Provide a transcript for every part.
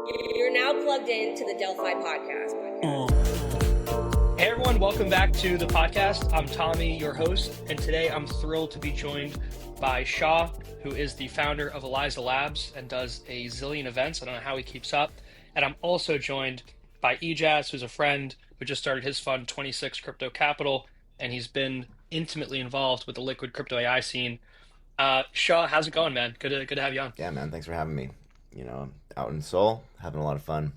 You're now plugged into the Delphi podcast. Hey everyone, welcome back to the podcast. I'm Tommy, your host, and today I'm thrilled to be joined by Shaw, who is the founder of Eliza Labs and does a zillion events. I don't know how he keeps up. And I'm also joined by ai16z's, who's a friend who just started his fund, 26 Crypto Capital, and he's been intimately involved with the liquid crypto AI scene. Shaw, how's it going, man? Good to have you on. Yeah, man. Thanks for having me. You know, out in Seoul, having a lot of fun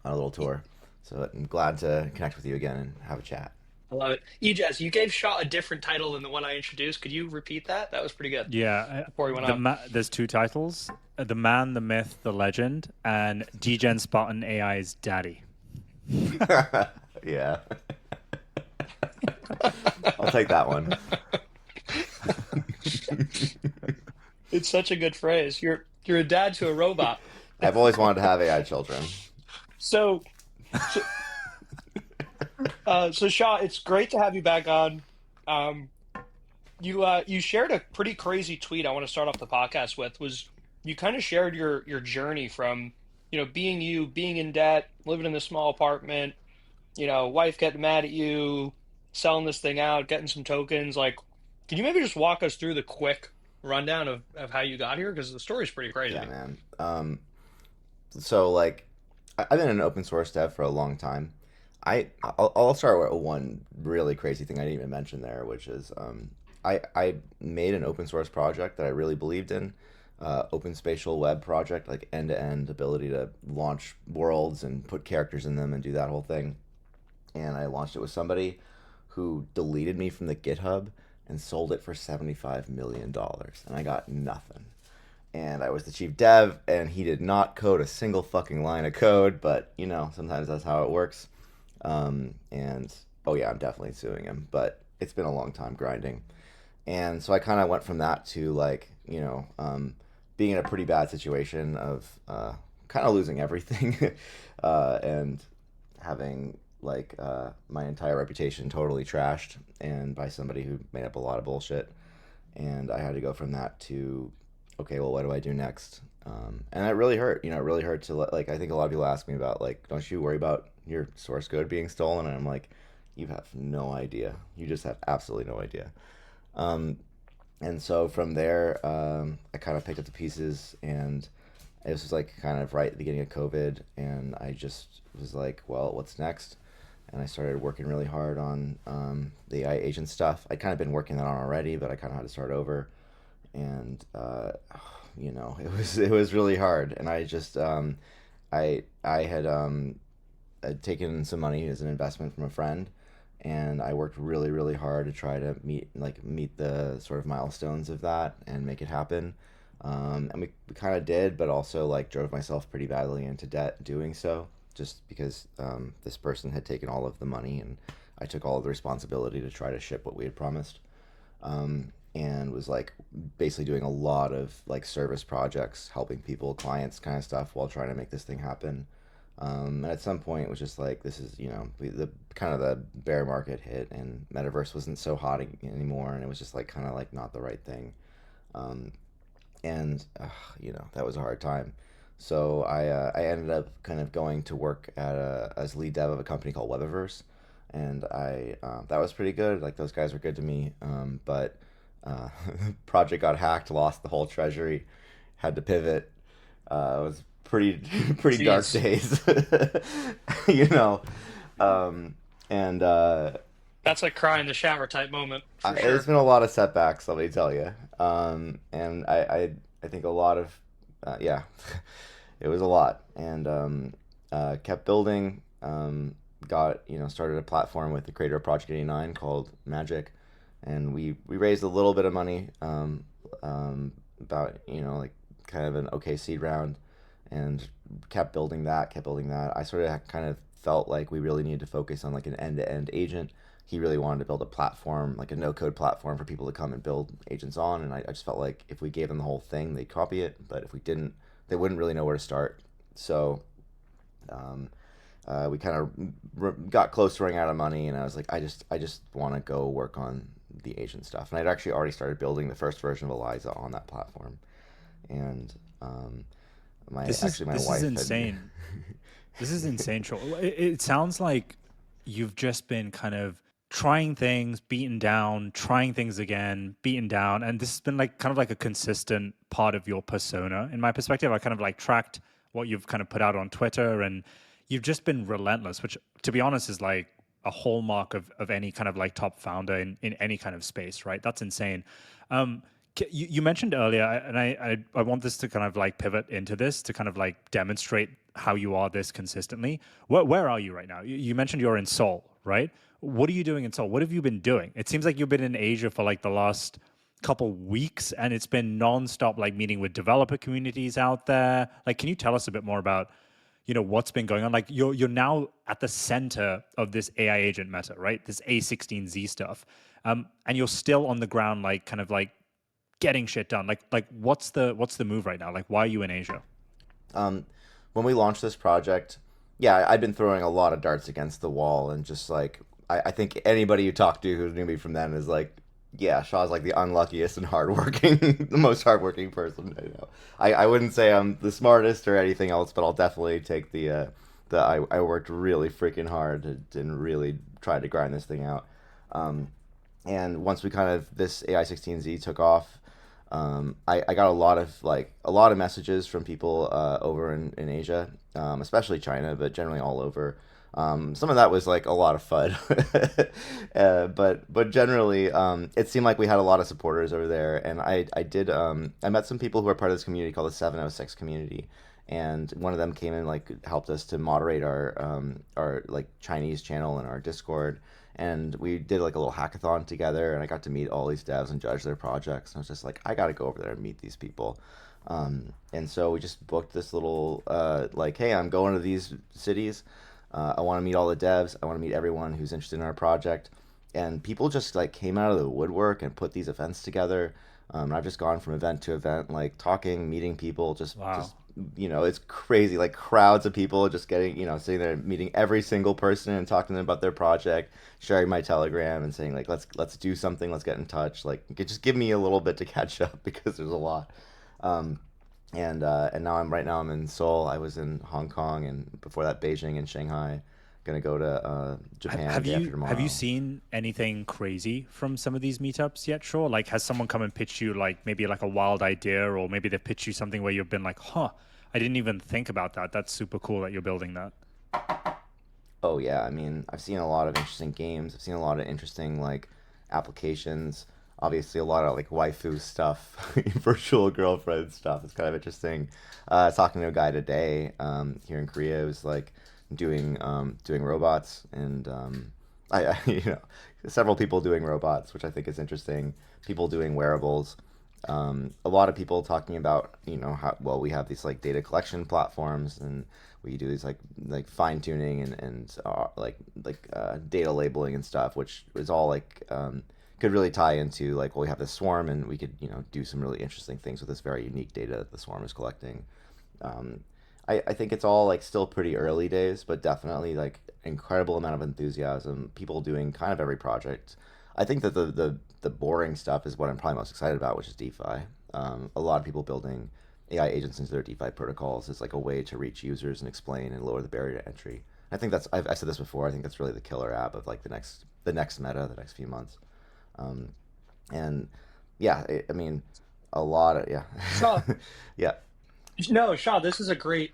on a little tour. So I'm glad to connect with you again and have a chat. I love it. ai16z, you gave Shaw a different title than the one I introduced. Could you repeat that? That was pretty good. Yeah, Before we went on. there's two titles: the man, the myth, the legend, and Degen Spotting AI's daddy. Yeah. I'll take that one. It's such a good phrase. You're a dad to a robot. I've always wanted to have AI children. So Shaw, it's great to have you back on. You shared a pretty crazy tweet I want to start off the podcast with. Was you kind of shared your journey from, being in debt, living in this small apartment, wife getting mad at you, selling this thing out, getting some tokens. Like, can you maybe just walk us through the quick rundown of how you got here? Because the story's pretty crazy. Yeah, man. So like, I've been an open source dev for a long time. I'll start with one really crazy thing I didn't even mention there, which is I made an open source project that I really believed in, open spatial web project, like end-to-end ability to launch worlds and put characters in them and do that whole thing. And I launched it with somebody who deleted me from the GitHub and sold it for $75 million. And I got nothing. And I was the chief dev, and he did not code a single fucking line of code, but, sometimes that's how it works. And, oh yeah, I'm definitely suing him, but it's been a long time grinding. And so I kind of went from that to, like, being in a pretty bad situation of kind of losing everything and having, like, my entire reputation totally trashed and by somebody who made up a lot of bullshit. And I had to go from that to, okay, well, what do I do next? And it really hurt. It really hurt to, like, I think a lot of people ask me about, like, don't you worry about your source code being stolen? And I'm like, you have no idea. You just have absolutely no idea. And so from there, I kind of picked up the pieces, and it was like kind of right at the beginning of COVID, and I just was like, well, what's next? And I started working really hard on the AI agent stuff. I'd kind of been working that on already, but I kind of had to start over. And it was really hard. And I just I had taken some money as an investment from a friend, and I worked really, really hard to try to meet the sort of milestones of that and make it happen. And we kind of did, but also like drove myself pretty badly into debt doing so, just because this person had taken all of the money and I took all of the responsibility to try to ship what we had promised. And was like basically doing a lot of like service projects, helping people, clients kind of stuff while trying to make this thing happen. And at some point it was just like, this is, the kind of the bear market hit and metaverse wasn't so hot anymore. And it was just like kind of like not the right thing. That was a hard time. So I ended up kind of going to work as lead dev of a company called Webiverse. And that was pretty good. Like those guys were good to me. But project got hacked, lost the whole treasury, had to pivot. It was pretty dark days, That's like cry in the shower type moment. For sure. There's been a lot of setbacks, let me tell you. And I think a lot of it was a lot, and kept building. Started a platform with the creator of Project 89 called Magic, and we raised a little bit of money, about like kind of an okay seed round, and kept building that. I sort of kind of felt like we really needed to focus on like an end-to-end agent. He really wanted to build a platform, like a no-code platform for people to come and build agents on, and I just felt like if we gave them the whole thing, they'd copy it, but if we didn't, they wouldn't really know where to start. So we kind of got close to running out of money, and I was like, I just want to go work on the agent stuff. And I'd actually already started building the first version of Eliza on that platform, and This is my this wife is had insane. This is insane. It sounds like you've just been kind of trying things, beaten down, trying things again, beaten down, and this has been like kind of like a consistent part of your persona. In my perspective, I kind of like tracked what you've kind of put out on Twitter, and you've just been relentless, which, to be honest, is like a hallmark of any kind of like top founder in any kind of space, right? That's insane. Um, you mentioned earlier, and I want this to kind of like pivot into this to kind of like demonstrate how you are this consistently. Where are you right now? You mentioned you're in Seoul, right? What are you doing in Seoul? What have you been doing? It seems like you've been in Asia for like the last couple weeks, and it's been nonstop, like meeting with developer communities out there. Like, can you tell us a bit more about, what's been going on? Like, you're now at the center of this AI agent meta, right? This A16Z stuff, and you're still on the ground, like kind of like getting shit done. Like what's the move right now? Like, why are you in Asia? um, when we launched this project, yeah, I've been throwing a lot of darts against the wall, and just like I think anybody you talk to who knew me from then is like, yeah, Shaw's like the unluckiest and hardworking, the most hardworking person I know. I wouldn't say I'm the smartest or anything else, but I'll definitely take I worked really freaking hard and really tried to grind this thing out. Um, and once we kind of this AI16Z took off, I got a lot of messages from people over in Asia, especially China, but generally all over. Some of that was like a lot of fun, but generally, it seemed like we had a lot of supporters over there, and I met some people who are part of this community called the 706 community, and one of them came and like helped us to moderate our like Chinese channel in our Discord, and we did like a little hackathon together, and I got to meet all these devs and judge their projects, and I was just like, I got to go over there and meet these people. And so we just booked this little like, hey, I'm going to these cities. I want to meet all the devs. I want to meet everyone who's interested in our project. And people just like came out of the woodwork and put these events together. And I've just gone from event to event, like talking, meeting people, just it's crazy. Like crowds of people just getting, sitting there meeting every single person and talking to them about their project, sharing my Telegram and saying like, let's do something, let's get in touch. Like, just give me a little bit to catch up because there's a lot. Um, and now I'm in Seoul. I was in Hong Kong, and before that Beijing and Shanghai. Gonna go to Japan day after tomorrow. Have you seen anything crazy from some of these meetups yet? Sure. Like, has someone come and pitched you like maybe like a wild idea, or maybe they pitched you something where you've been like, huh, I didn't even think about that. That's super cool that you're building that. Oh yeah, I mean, I've seen a lot of interesting games. I've seen a lot of interesting like applications. Obviously, a lot of like waifu stuff, virtual girlfriend stuff. It's kind of interesting. I was talking to a guy today here in Korea who's like doing robots, and I several people doing robots, which I think is interesting. People doing wearables. A lot of people talking about how well we have these like data collection platforms, and we do these like fine tuning and data labeling and stuff, which is all like could really tie into like, well, we have this swarm, and we could do some really interesting things with this very unique data that the swarm is collecting. I think it's all like still pretty early days, but definitely like incredible amount of enthusiasm. People doing kind of every project. I think that the boring stuff is what I'm probably most excited about, which is DeFi. A lot of people building AI agents into their DeFi protocols is like a way to reach users and explain and lower the barrier to entry. I think I said this before. I think that's really the killer app of like the next meta, the next few months. And yeah, I mean, a lot of Shaw, yeah. no, Shaw, this is a great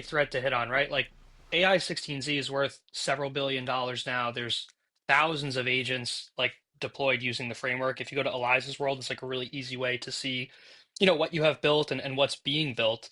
thread to hit on, right? Like AI16Z is worth several $billion now. There's thousands of agents like deployed using the framework. If you go to Eliza's world, it's like a really easy way to see, what you have built and what's being built.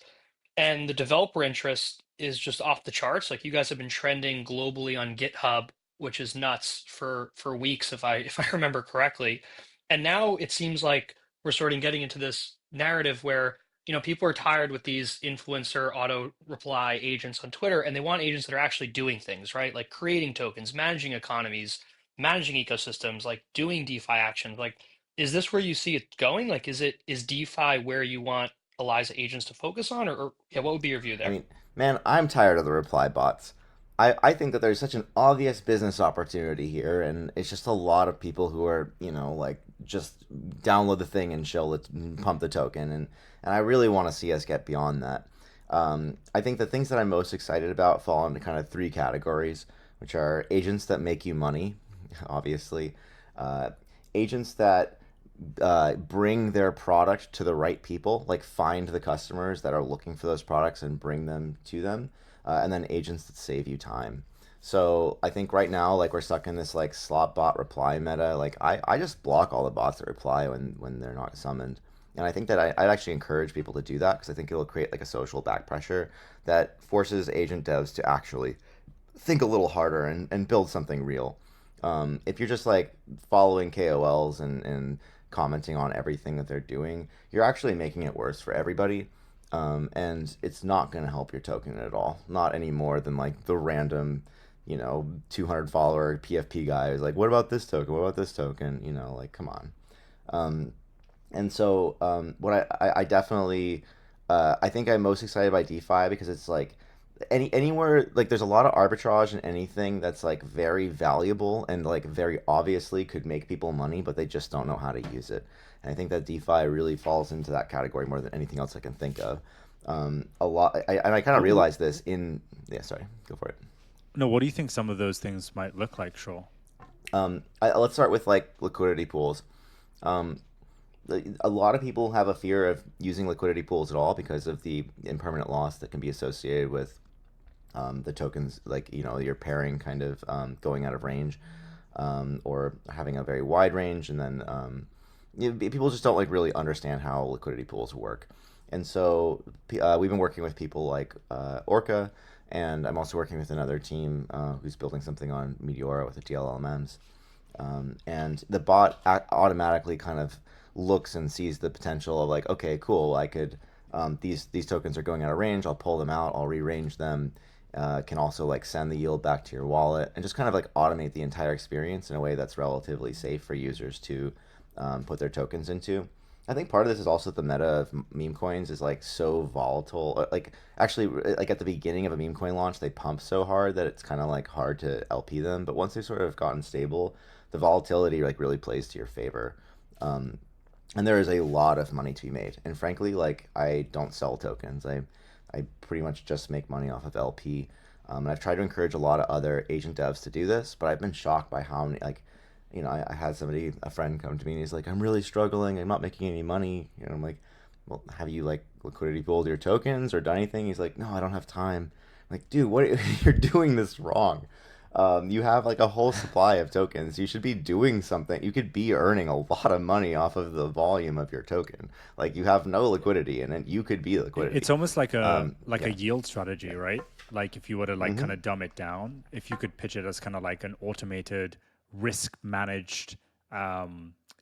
And the developer interest is just off the charts. Like you guys have been trending globally on GitHub, which is nuts for weeks, if I remember correctly. And now it seems like we're sort of getting into this narrative where people are tired with these influencer auto reply agents on Twitter, and they want agents that are actually doing things, right? Like creating tokens, managing economies, managing ecosystems, like doing DeFi actions. Like, is this where you see it going? Like, is DeFi where you want Eliza agents to focus on, or yeah, what would be your view I there? mean, man, I'm tired of the reply bots. I think that there's such an obvious business opportunity here, and it's just a lot of people who are, like just download the thing and chill, let's pump the token, and I really want to see us get beyond that. I think the things that I'm most excited about fall into kind of three categories, which are agents that make you money, obviously, uh, agents that bring their product to the right people, like find the customers that are looking for those products and bring them to them, and then agents that save you time. So I think right now, like we're stuck in this like slot bot reply meta. Like I just block all the bots that reply when they're not summoned. And I think that I'd actually encourage people to do that because I think it'll create like a social back pressure that forces agent devs to actually think a little harder and build something real. If you're just like following KOLs and commenting on everything that they're doing, you're actually making it worse for everybody. And it's not going to help your token at all. Not any more than like the random, 200 follower PFP guy who's like, what about this token? What about this token? Like, come on. And so what I definitely I think I'm most excited by DeFi because it's like anywhere like there's a lot of arbitrage in anything that's like very valuable and like very obviously could make people money, but they just don't know how to use it. And I think that DeFi really falls into that category more than anything else I can think of. A lot, I kind of realized this in yeah. Sorry, go for it. No, what do you think some of those things might look like, Shaw? Let's start with like liquidity pools. A lot of people have a fear of using liquidity pools at all because of the impermanent loss that can be associated with the tokens, like your pairing kind of going out of range, or having a very wide range, and then people just don't like really understand how liquidity pools work. And so we've been working with people like Orca, and I'm also working with another team who's building something on Meteora with the DLLMs. And the bot automatically kind of looks and sees the potential of like, okay, cool, I could these tokens are going out of range, I'll pull them out, I'll rearrange them, can also like send the yield back to your wallet and just kind of like automate the entire experience in a way that's relatively safe for users to put their tokens into. I think part of this is also the meta of meme coins is like so volatile. Like actually, like at the beginning of a meme coin launch, they pump so hard that it's kind of like hard to LP them. But once they've sort of gotten stable, the volatility like really plays to your favor. And there is a lot of money to be made. And frankly, like I don't sell tokens. I pretty much just make money off of LP. And I've tried to encourage a lot of other agent devs to do this, but I've been shocked by how many like I had a friend come to me and he's like, I'm really struggling. I'm not making any money. And I'm like, well, have you like liquidity pooled your tokens or done anything? He's like, no, I don't have time. I'm like, dude, what? You're doing this wrong. You have like a whole supply of tokens. You should be doing something. You could be earning a lot of money off of the volume of your token. Like you have no liquidity, and then you could be liquidity. It's almost like a yeah. a yield strategy, right? Like if you were to like kind of dumb it down, if you could pitch it as kind of like an automated risk managed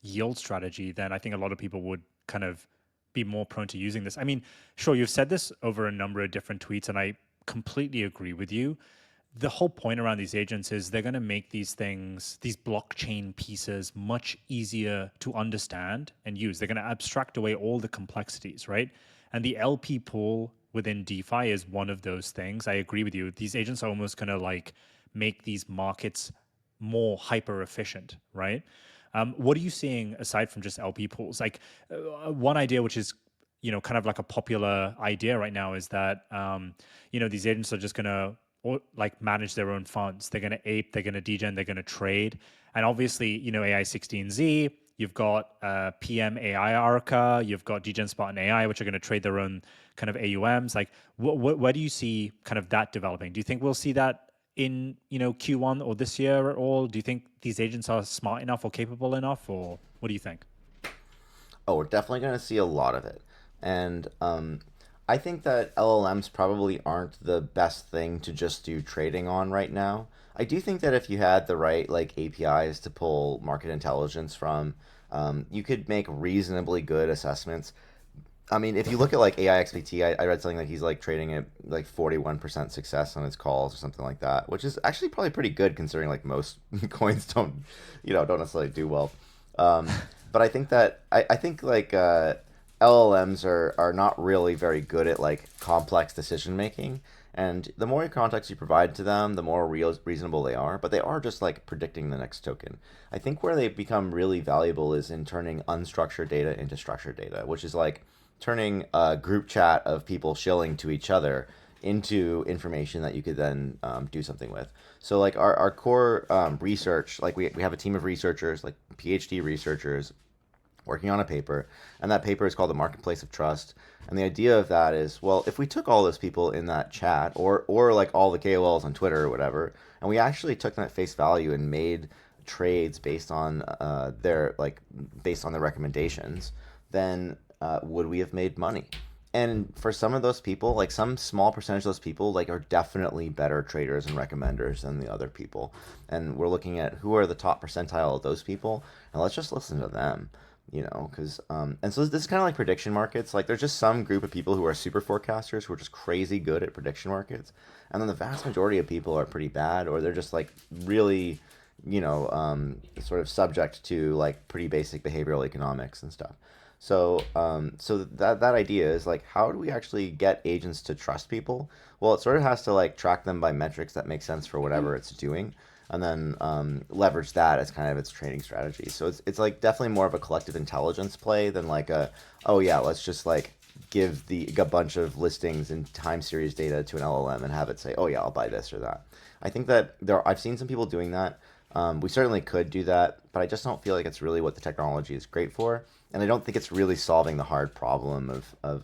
yield strategy, then I think a lot of people would kind of be more prone to using this. I mean, sure, you've said this over a number of different tweets, and I completely agree with you. The whole point around these agents is they're going to make these things, these blockchain pieces, much easier to understand and use. They're going to abstract away all the complexities, right? And the LP pool within DeFi is one of those things. I agree with you. These agents are almost going to like make these markets more hyper efficient, right? What are you seeing aside from just LP pools? Like one idea, which is kind of like a popular idea right now, is that these agents are just going to like manage their own funds. They're going to ape, they're going to degen, they're going to trade, and obviously AI16z. You've got PM AI Arca, you've got Degen Spot and AI, which are going to trade their own kind of AUMs. Like, where do you see kind of that developing? Do you think we'll see that in Q1 or this year at all? Do you think these agents are smart enough or capable enough, or what do you think? Oh, we're definitely going to see a lot of it, and I think that LLMs probably aren't the best thing to just do trading on right now. I do think that if you had the right like APIs to pull market intelligence from, you could make reasonably good assessments. I mean, if you look at like AI XPT, I read something like he's like trading at like 41% success on his calls or something like that, which is actually probably pretty good considering like most coins don't necessarily do well. But I think that I think like LLMs are not really very good at like complex decision making. And the more context you provide to them, the more reasonable they are. But they are just like predicting the next token. I think where they become really valuable is in turning unstructured data into structured data, which is like turning a group chat of people shilling to each other into information that you could then do something with. So like our core research, like we have a team of researchers, like PhD researchers working on a paper, and that paper is called the Marketplace of Trust. And the idea of that is, well, if we took all those people in that chat, or like all the KOLs on Twitter or whatever, and we actually took them at face value and made trades based on based on their recommendations, then would we have made money? And for some of those people, like some small percentage of those people, like are definitely better traders and recommenders than the other people. And we're looking at who are the top percentile of those people, and let's just listen to them, because and so this is kind of like prediction markets. Like there's just some group of people who are super forecasters who are just crazy good at prediction markets, and then the vast majority of people are pretty bad, or they're just like really, sort of subject to like pretty basic behavioral economics and stuff. So that idea is like, how do we actually get agents to trust people? Well, it sort of has to like track them by metrics that make sense for whatever it's doing, and then leverage that as kind of its trading strategy. So it's like definitely more of a collective intelligence play than like oh yeah, let's just like give a bunch of listings and time series data to an LLM and have it say, oh yeah, I'll buy this or that. I think that I've seen some people doing that. We certainly could do that, but I just don't feel like it's really what the technology is great for, and I don't think it's really solving the hard problem of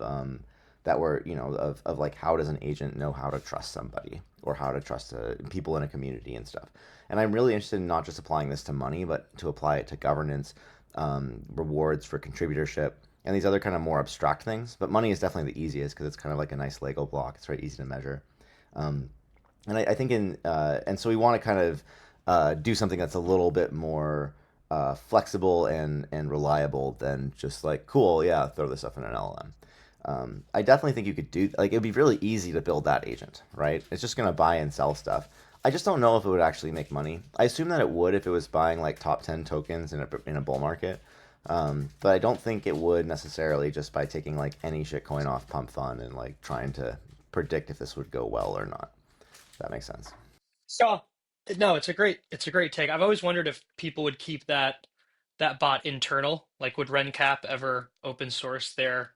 that we're of like how does an agent know how to trust somebody or how to trust people in a community and stuff. And I'm really interested in not just applying this to money, but to apply it to governance, rewards for contributorship, and these other kind of more abstract things. But money is definitely the easiest because it's kind of like a nice Lego block. It's very easy to measure. And I think and so we want to kind of do something that's a little bit more flexible and reliable than just like, cool, yeah, throw this stuff in an LLM. I definitely think you could do, like, it'd be really easy to build that agent, right? It's just going to buy and sell stuff. I just don't know if it would actually make money. I assume that it would if it was buying like top 10 tokens in a bull market. But I don't think it would necessarily just by taking like any shitcoin off Pump Fund and like trying to predict if this would go well or not. If that makes sense. So no, it's a great take. I've always wondered if people would keep that bot internal. Like, would RenCap ever open source their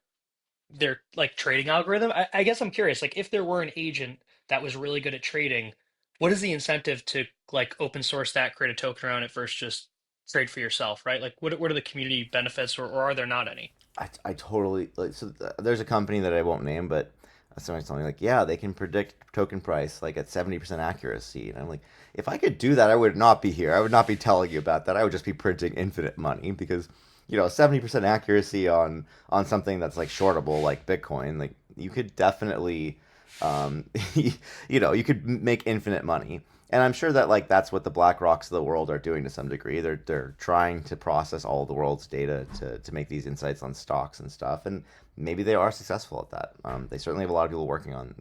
like trading algorithm? I guess I'm curious. Like, if there were an agent that was really good at trading, what is the incentive to like open source that, create a token around it versus just trade for yourself, right? Like, what are the community benefits, or are there not any? I totally like there's a company that I won't name, but someone's telling me like, yeah, they can predict token price like at 70% accuracy, and I'm like, if I could do that, I would not be here. I would not be telling you about that. I would just be printing infinite money because 70% accuracy on something that's like shortable like Bitcoin, like you could definitely um, you could make infinite money. And I'm sure that like that's what the BlackRocks of the world are doing to some degree. They're trying to process all of the world's data to make these insights on stocks and stuff. And maybe they are successful at that. They certainly have a lot of people working on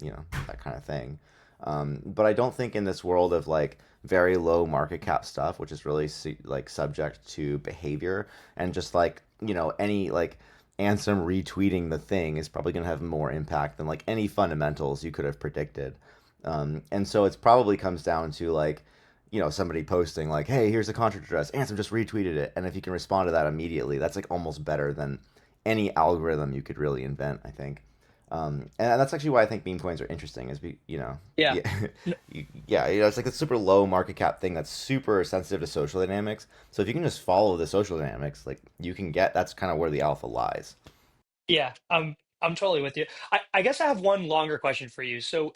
that kind of thing. But I don't think in this world of like very low market cap stuff, which is really like subject to behavior and just like any like Ansem retweeting the thing is probably going to have more impact than like any fundamentals you could have predicted. And so it's probably comes down to like, somebody posting like, "Hey, here's a contract address. Ansem just retweeted it," and if you can respond to that immediately, that's like almost better than any algorithm you could really invent, I think. And that's actually why I think meme coins are interesting. Yeah. Yeah, yeah, it's like a super low market cap thing that's super sensitive to social dynamics. So if you can just follow the social dynamics, like you can get that's kind of where the alpha lies. Yeah, I'm totally with you. I guess I have one longer question for you. So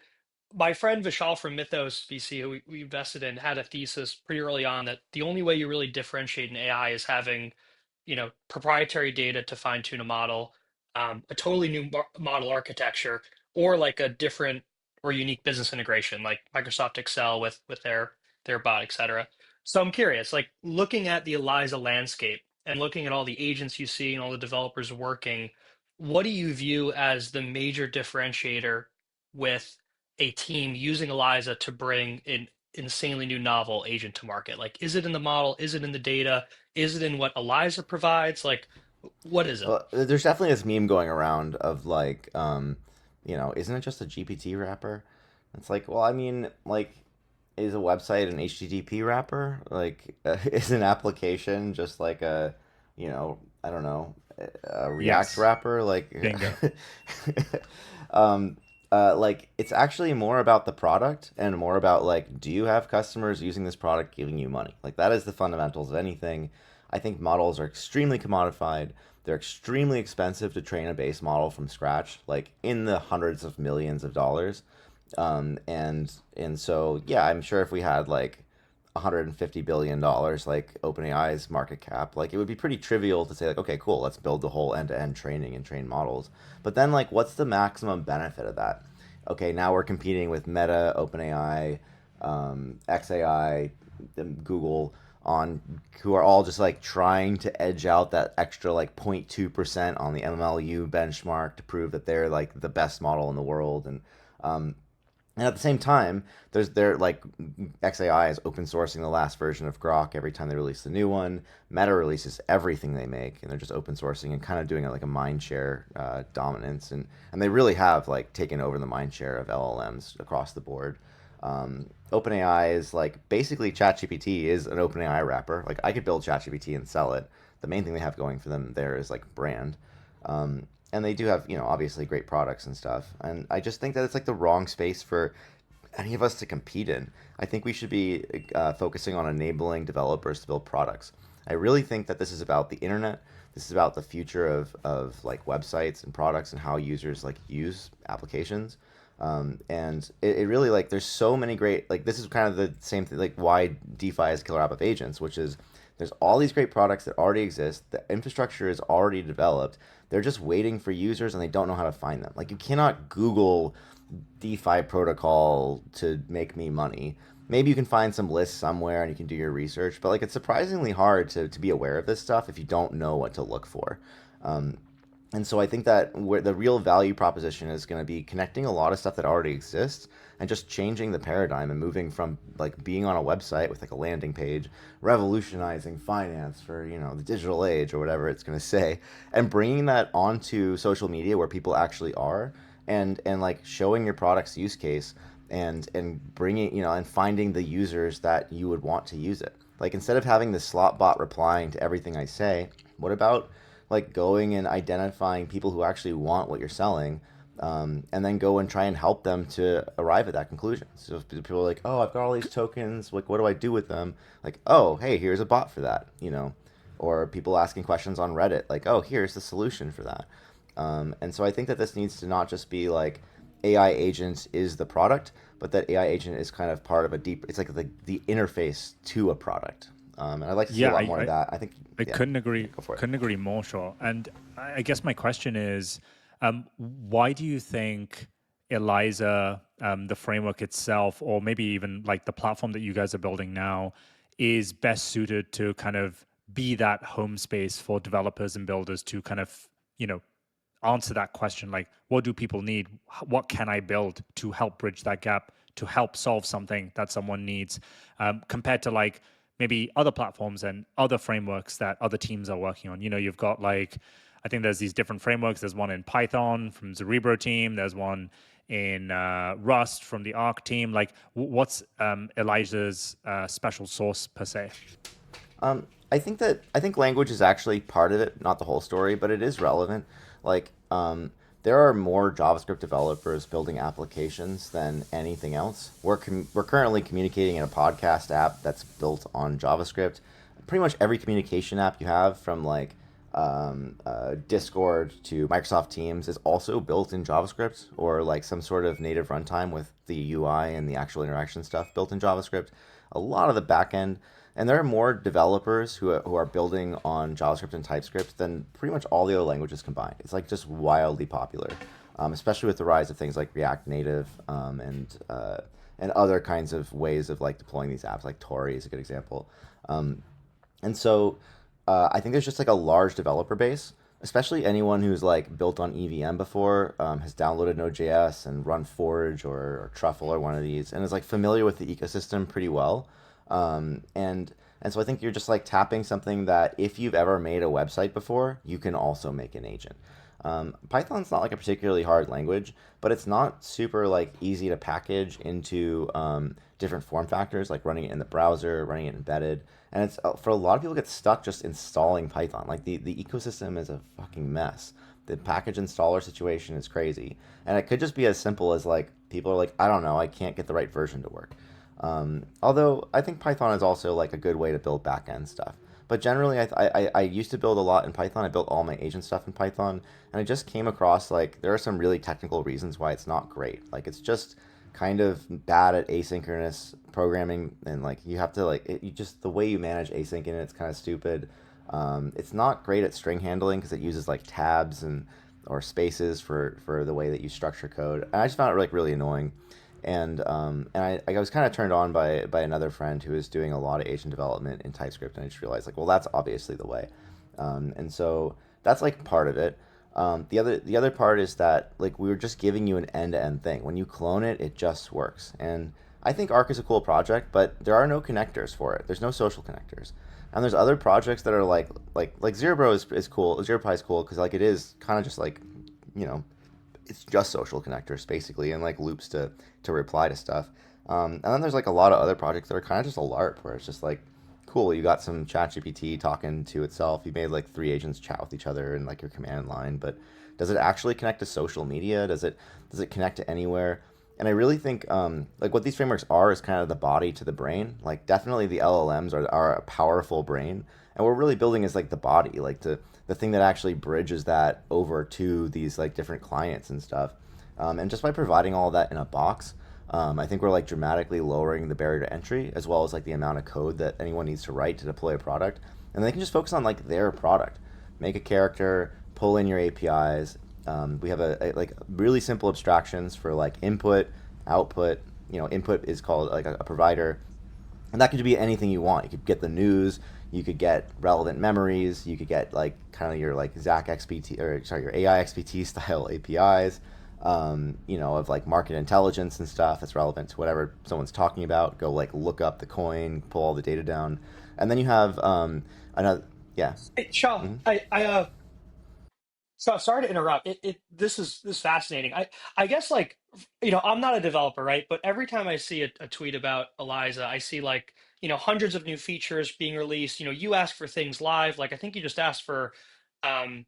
my friend Vishal from Mythos VC, who we invested in, had a thesis pretty early on that the only way you really differentiate an AI is having, proprietary data to fine tune a model, a totally new model architecture, or like a different or unique business integration, like Microsoft Excel with their bot, et cetera. So I'm curious, like looking at the Eliza landscape and looking at all the agents you see and all the developers working, what do you view as the major differentiator with a team using Eliza to bring an insanely new novel agent to market? Like, is it in the model? Is it in the data? Is it in what Eliza provides? Like, what is it? Well, there's definitely this meme going around of like, isn't it just a GPT wrapper? It's like, well, I mean, like, is a website an HTTP wrapper? Like, is an application just like a, I don't know, a React Yes. wrapper, like Bingo. like it's actually more about the product and more about like, do you have customers using this product giving you money? Like that is the fundamentals of anything. I think models are extremely commodified. They're extremely expensive to train a base model from scratch, like in the hundreds of millions of dollars. And so yeah, I'm sure if we had like $150 billion like OpenAI's market cap, like it would be pretty trivial to say like, okay, cool, let's build the whole end-to-end training and train models. But then like, what's the maximum benefit of that? Okay, now we're competing with Meta, OpenAI, XAI, Google on who are all just like trying to edge out that extra like 0.2% on the MLU benchmark to prove that they're like the best model in the world. Um, and at the same time, they're like XAI is open sourcing the last version of Grok every time they release the new one. Meta releases everything they make, and they're just open sourcing and kind of doing it like a mind share dominance, and they really have like taken over the mind share of LLMs across the board. OpenAI is like basically ChatGPT is an OpenAI wrapper. Like I could build ChatGPT and sell it. The main thing they have going for them there is like brand. And they do have, obviously great products and stuff. And I just think that it's like the wrong space for any of us to compete in. I think we should be focusing on enabling developers to build products. I really think that this is about the internet. This is about the future of like websites and products and how users like use applications. And it really like there's so many great like this is kind of the same thing like why DeFi is killer app of agents, which is there's all these great products that already exist. The infrastructure is already developed. They're just waiting for users and they don't know how to find them. Like you cannot Google DeFi protocol to make me money. Maybe you can find some lists somewhere and you can do your research, but like it's surprisingly hard to be aware of this stuff if you don't know what to look for. Um, and so I think that where the real value proposition is going to be connecting a lot of stuff that already exists and just changing the paradigm and moving from like being on a website with like a landing page, revolutionizing finance for, the digital age or whatever it's going to say, and bringing that onto social media where people actually are and like showing your product's use case and bringing, and finding the users that you would want to use it. Like instead of having the slot bot replying to everything I say, what about like going and identifying people who actually want what you're selling, and then go and try and help them to arrive at that conclusion. So if people are like, oh, I've got all these tokens, like what do I do with them? Like, oh, hey, here's a bot for that, or people asking questions on Reddit, like, oh, here's the solution for that. And so I think that this needs to not just be like AI agent is the product, but that AI agent is kind of part of it's like the interface to a product. And I'd like to see a lot more of that. I think I couldn't agree. Go for it. Couldn't agree more, sure. And I guess my question is, why do you think Eliza, the framework itself, or maybe even like the platform that you guys are building now, is best suited to kind of be that home space for developers and builders to kind of, answer that question, like, what do people need? What can I build to help bridge that gap, to help solve something that someone needs, compared to like maybe other platforms and other frameworks that other teams are working on. You've got like, I think there's these different frameworks. There's one in Python from Cerebro team. There's one in Rust from the Arc team. Like, what's Eliza's special sauce per se? I think language is actually part of it, not the whole story, but it is relevant. Like, there are more JavaScript developers building applications than anything else. We're currently communicating in a podcast app that's built on JavaScript. Pretty much every communication app you have, from like Discord to Microsoft Teams, is also built in JavaScript or like some sort of native runtime with the UI and the actual interaction stuff built in JavaScript. A lot of the backend. And there are more developers who are building on JavaScript and TypeScript than pretty much all the other languages combined. It's like just wildly popular, especially with the rise of things like React Native, and other kinds of ways of like deploying these apps. Like Tori is a good example. And so I think there's just like a large developer base, especially anyone who's like built on EVM before, has downloaded Node.js and run Forge or Truffle or one of these, and is like familiar with the ecosystem pretty well. And so I think you're just like tapping something that if you've ever made a website before, you can also make an agent. Python's not like a particularly hard language, but it's not super like easy to package into different form factors, like running it in the browser, running it embedded. And it's for a lot of people get stuck just installing Python. Like the ecosystem is a fucking mess. The package installer situation is crazy, and it could just be as simple as like people are like, I don't know, I can't get the right version to work. Although I think Python is also like a good way to build backend stuff. But generally, I used to build a lot in Python. I built all my agent stuff in Python, and I just came across like there are some really technical reasons why it's not great. Like it's just kind of bad at asynchronous programming, and like you have to like you just the way you manage async in it's kind of stupid. It's not great at string handling because it uses like tabs and or spaces for the way that you structure code. And I just found it like really annoying. And I was kind of turned on by another friend who was doing a lot of agent development in TypeScript, and I just realized like, well, that's obviously the way. And so that's like part of it. The other part is that like we were just giving you an end to end thing. When you clone it, it just works. And I think Arc is a cool project, but there are no connectors for it. There's no social connectors. And there's other projects that are like Zero Bro is cool. ZeroPie is cool because like it is kind of just like, you know, it's just social connectors basically and like loops to reply to stuff. And then there's like a lot of other projects that are kind of just a LARP where it's just like, cool, you got some ChatGPT talking to itself. You made like three agents chat with each other in like your command line, but does it actually connect to social media? Does it connect to anywhere? And I really think like what these frameworks are is kind of the body to the brain. Like definitely the LLMs are a powerful brain, and what we're really building is like the body, like the thing that actually bridges that over to these like different clients and stuff. And just by providing all that in a box, I think we're like dramatically lowering the barrier to entry as well as like the amount of code that anyone needs to write to deploy a product, and they can just focus on like their product, make a character, pull in your APIs. We have a like really simple abstractions for like input, output. You know, input is called like a provider, and that could be anything you want. You could get the news, you could get relevant memories, you could get like kind of your like Zach XPT or sorry your AI XPT style APIs, you know, of like market intelligence and stuff that's relevant to whatever someone's talking about. Go like look up the coin, pull all the data down, and then you have another yeah. Hey, Shaw, Mm-hmm. so sorry to interrupt. This is fascinating. I guess like I'm not a developer, right? But every time I see a tweet about Eliza, I see like hundreds of new features being released. You ask for things live. Like I think you just asked for um,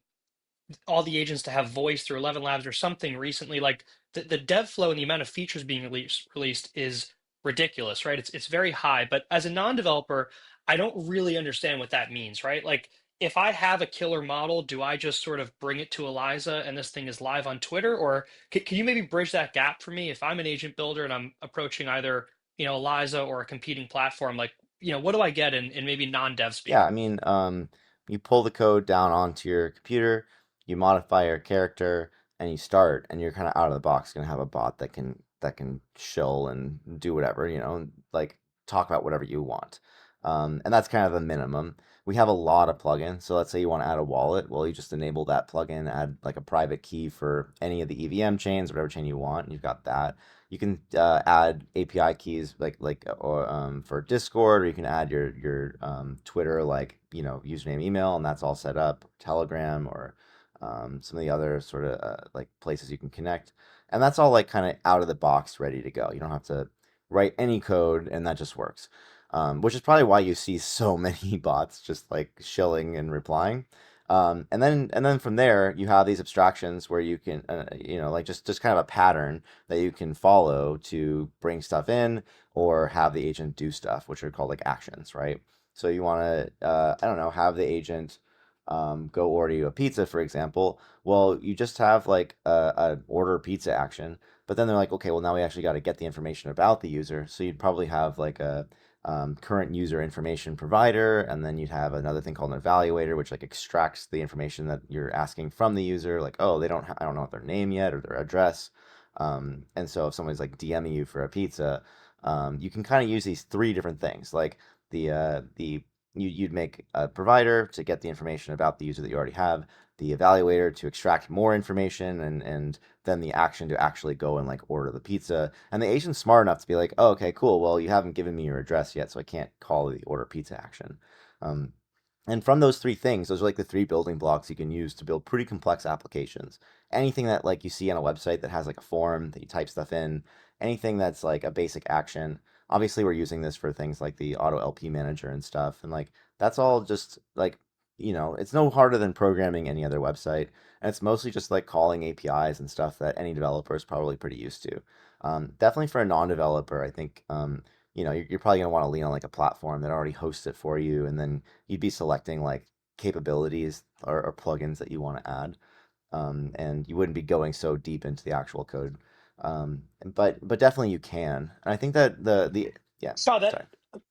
all the agents to have voice through 11 Labs or something recently. Like the dev flow and the amount of features being released is ridiculous, right? It's very high. But as a non-developer, I don't really understand what that means, right? Like if I have a killer model, do I just sort of bring it to Eliza and this thing is live on Twitter? Or can you maybe bridge that gap for me? If I'm an agent builder and I'm approaching either, Eliza or a competing platform, like, what do I get in maybe non-dev Yeah, speak? I mean, you pull the code down onto your computer, you modify your character, and you start, and you're kind of out of the box gonna have a bot that can shill and do whatever, like talk about whatever you want. And that's kind of the minimum. We have a lot of plugins, so let's say you want to add a wallet. Well, you just enable that plugin, add like a private key for any of the EVM chains, whatever chain you want, and you've got that. You can add API keys or for Discord, or you can add your Twitter like username, email, and that's all set up. Telegram or some of the other sort of like places you can connect, and that's all like kind of out of the box, ready to go. You don't have to write any code, and that just works. Which is probably why you see so many bots just like shilling and replying. And then from there you have these abstractions where you can like just kind of a pattern that you can follow to bring stuff in or have the agent do stuff, which are called like actions, right? So you want to, I don't know, have the agent go order you a pizza, for example. Well, you just have like a order pizza action, but then they're like, okay, well now we actually got to get the information about the user. So you'd probably have like a current user information provider, and then you'd have another thing called an evaluator, which like extracts the information that you're asking from the user. Like, oh, I don't know their name yet or their address. And so if somebody's like DMing you for a pizza, you can kind of use these three different things. Like the you'd make a provider to get the information about the user that you already have, the evaluator to extract more information, and then the action to actually go and like order the pizza. And the agent's smart enough to be like, oh, okay, cool. Well, you haven't given me your address yet, so I can't call the order pizza action. Um, And from those three things, those are like the three building blocks you can use to build pretty complex applications. Anything that like you see on a website that has like a form that you type stuff in, anything that's like a basic action. Obviously, we're using this for things like the auto LP manager and stuff. And like that's all just like, it's no harder than programming any other website. And it's mostly just like calling APIs and stuff that any developer is probably pretty used to. Definitely for a non-developer, I think you're probably going to want to lean on like a platform that already hosts it for you, and then you'd be selecting like capabilities or plugins that you want to add, and you wouldn't be going so deep into the actual code. But definitely you can, and I think that the yeah, So that sorry.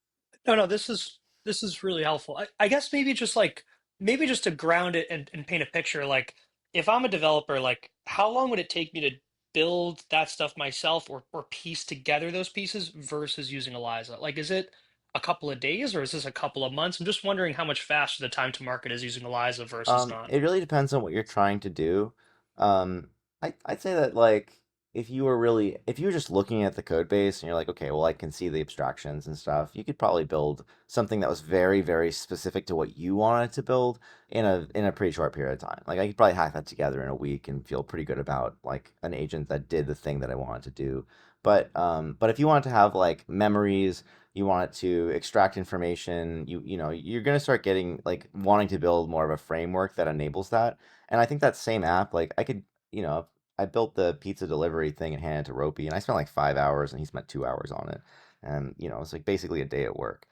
no, this is really helpful. I guess maybe just to ground it and paint a picture, like if I'm a developer, like how long would it take me to build that stuff myself or piece together those pieces versus using Eliza? Like is it a couple of days or is this a couple of months? I'm just wondering how much faster the time to market is using Eliza versus not. It really depends on what you're trying to do. I'd say that like if you were just looking at the code base and you're like, okay, well I can see the abstractions and stuff, you could probably build something that was very, very specific to what you wanted to build in a pretty short period of time. Like I could probably hack that together in a week and feel pretty good about like an agent that did the thing that I wanted to do. But if you wanted to have like memories, you want it to extract information, you're going to start getting like wanting to build more of a framework that enables that. And I think that same app, like I built the pizza delivery thing and handed it to Ropey, and I spent like 5 hours and he spent 2 hours on it. And it's like basically a day at work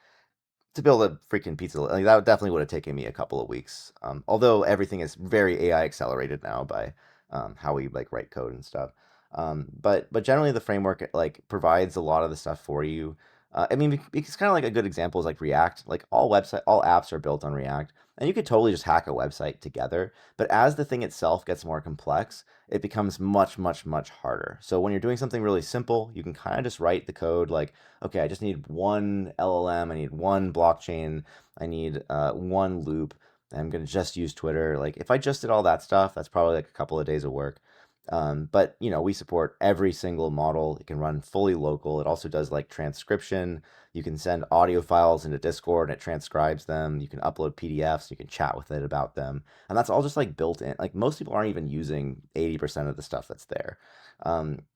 to build a freaking pizza. Like that definitely would have taken me a couple of weeks. Although everything is very AI accelerated now by how we like write code and stuff. But generally the framework like provides a lot of the stuff for you. I mean, it's kind of like a good example is like React. Like all apps are built on React, and you could totally just hack a website together. But as the thing itself gets more complex, it becomes much, much, much harder. So when you're doing something really simple, you can kind of just write the code like, okay, I just need one LLM, I need one blockchain, I need one loop. I'm gonna just use Twitter. Like if I just did all that stuff, that's probably like a couple of days of work. But we support every single model. It can run fully local. It also does like transcription. You can send audio files into Discord and it transcribes them. You can upload PDFs. You can chat with it about them, and that's all just like built in. Like most people aren't even using 80% of the stuff that's there.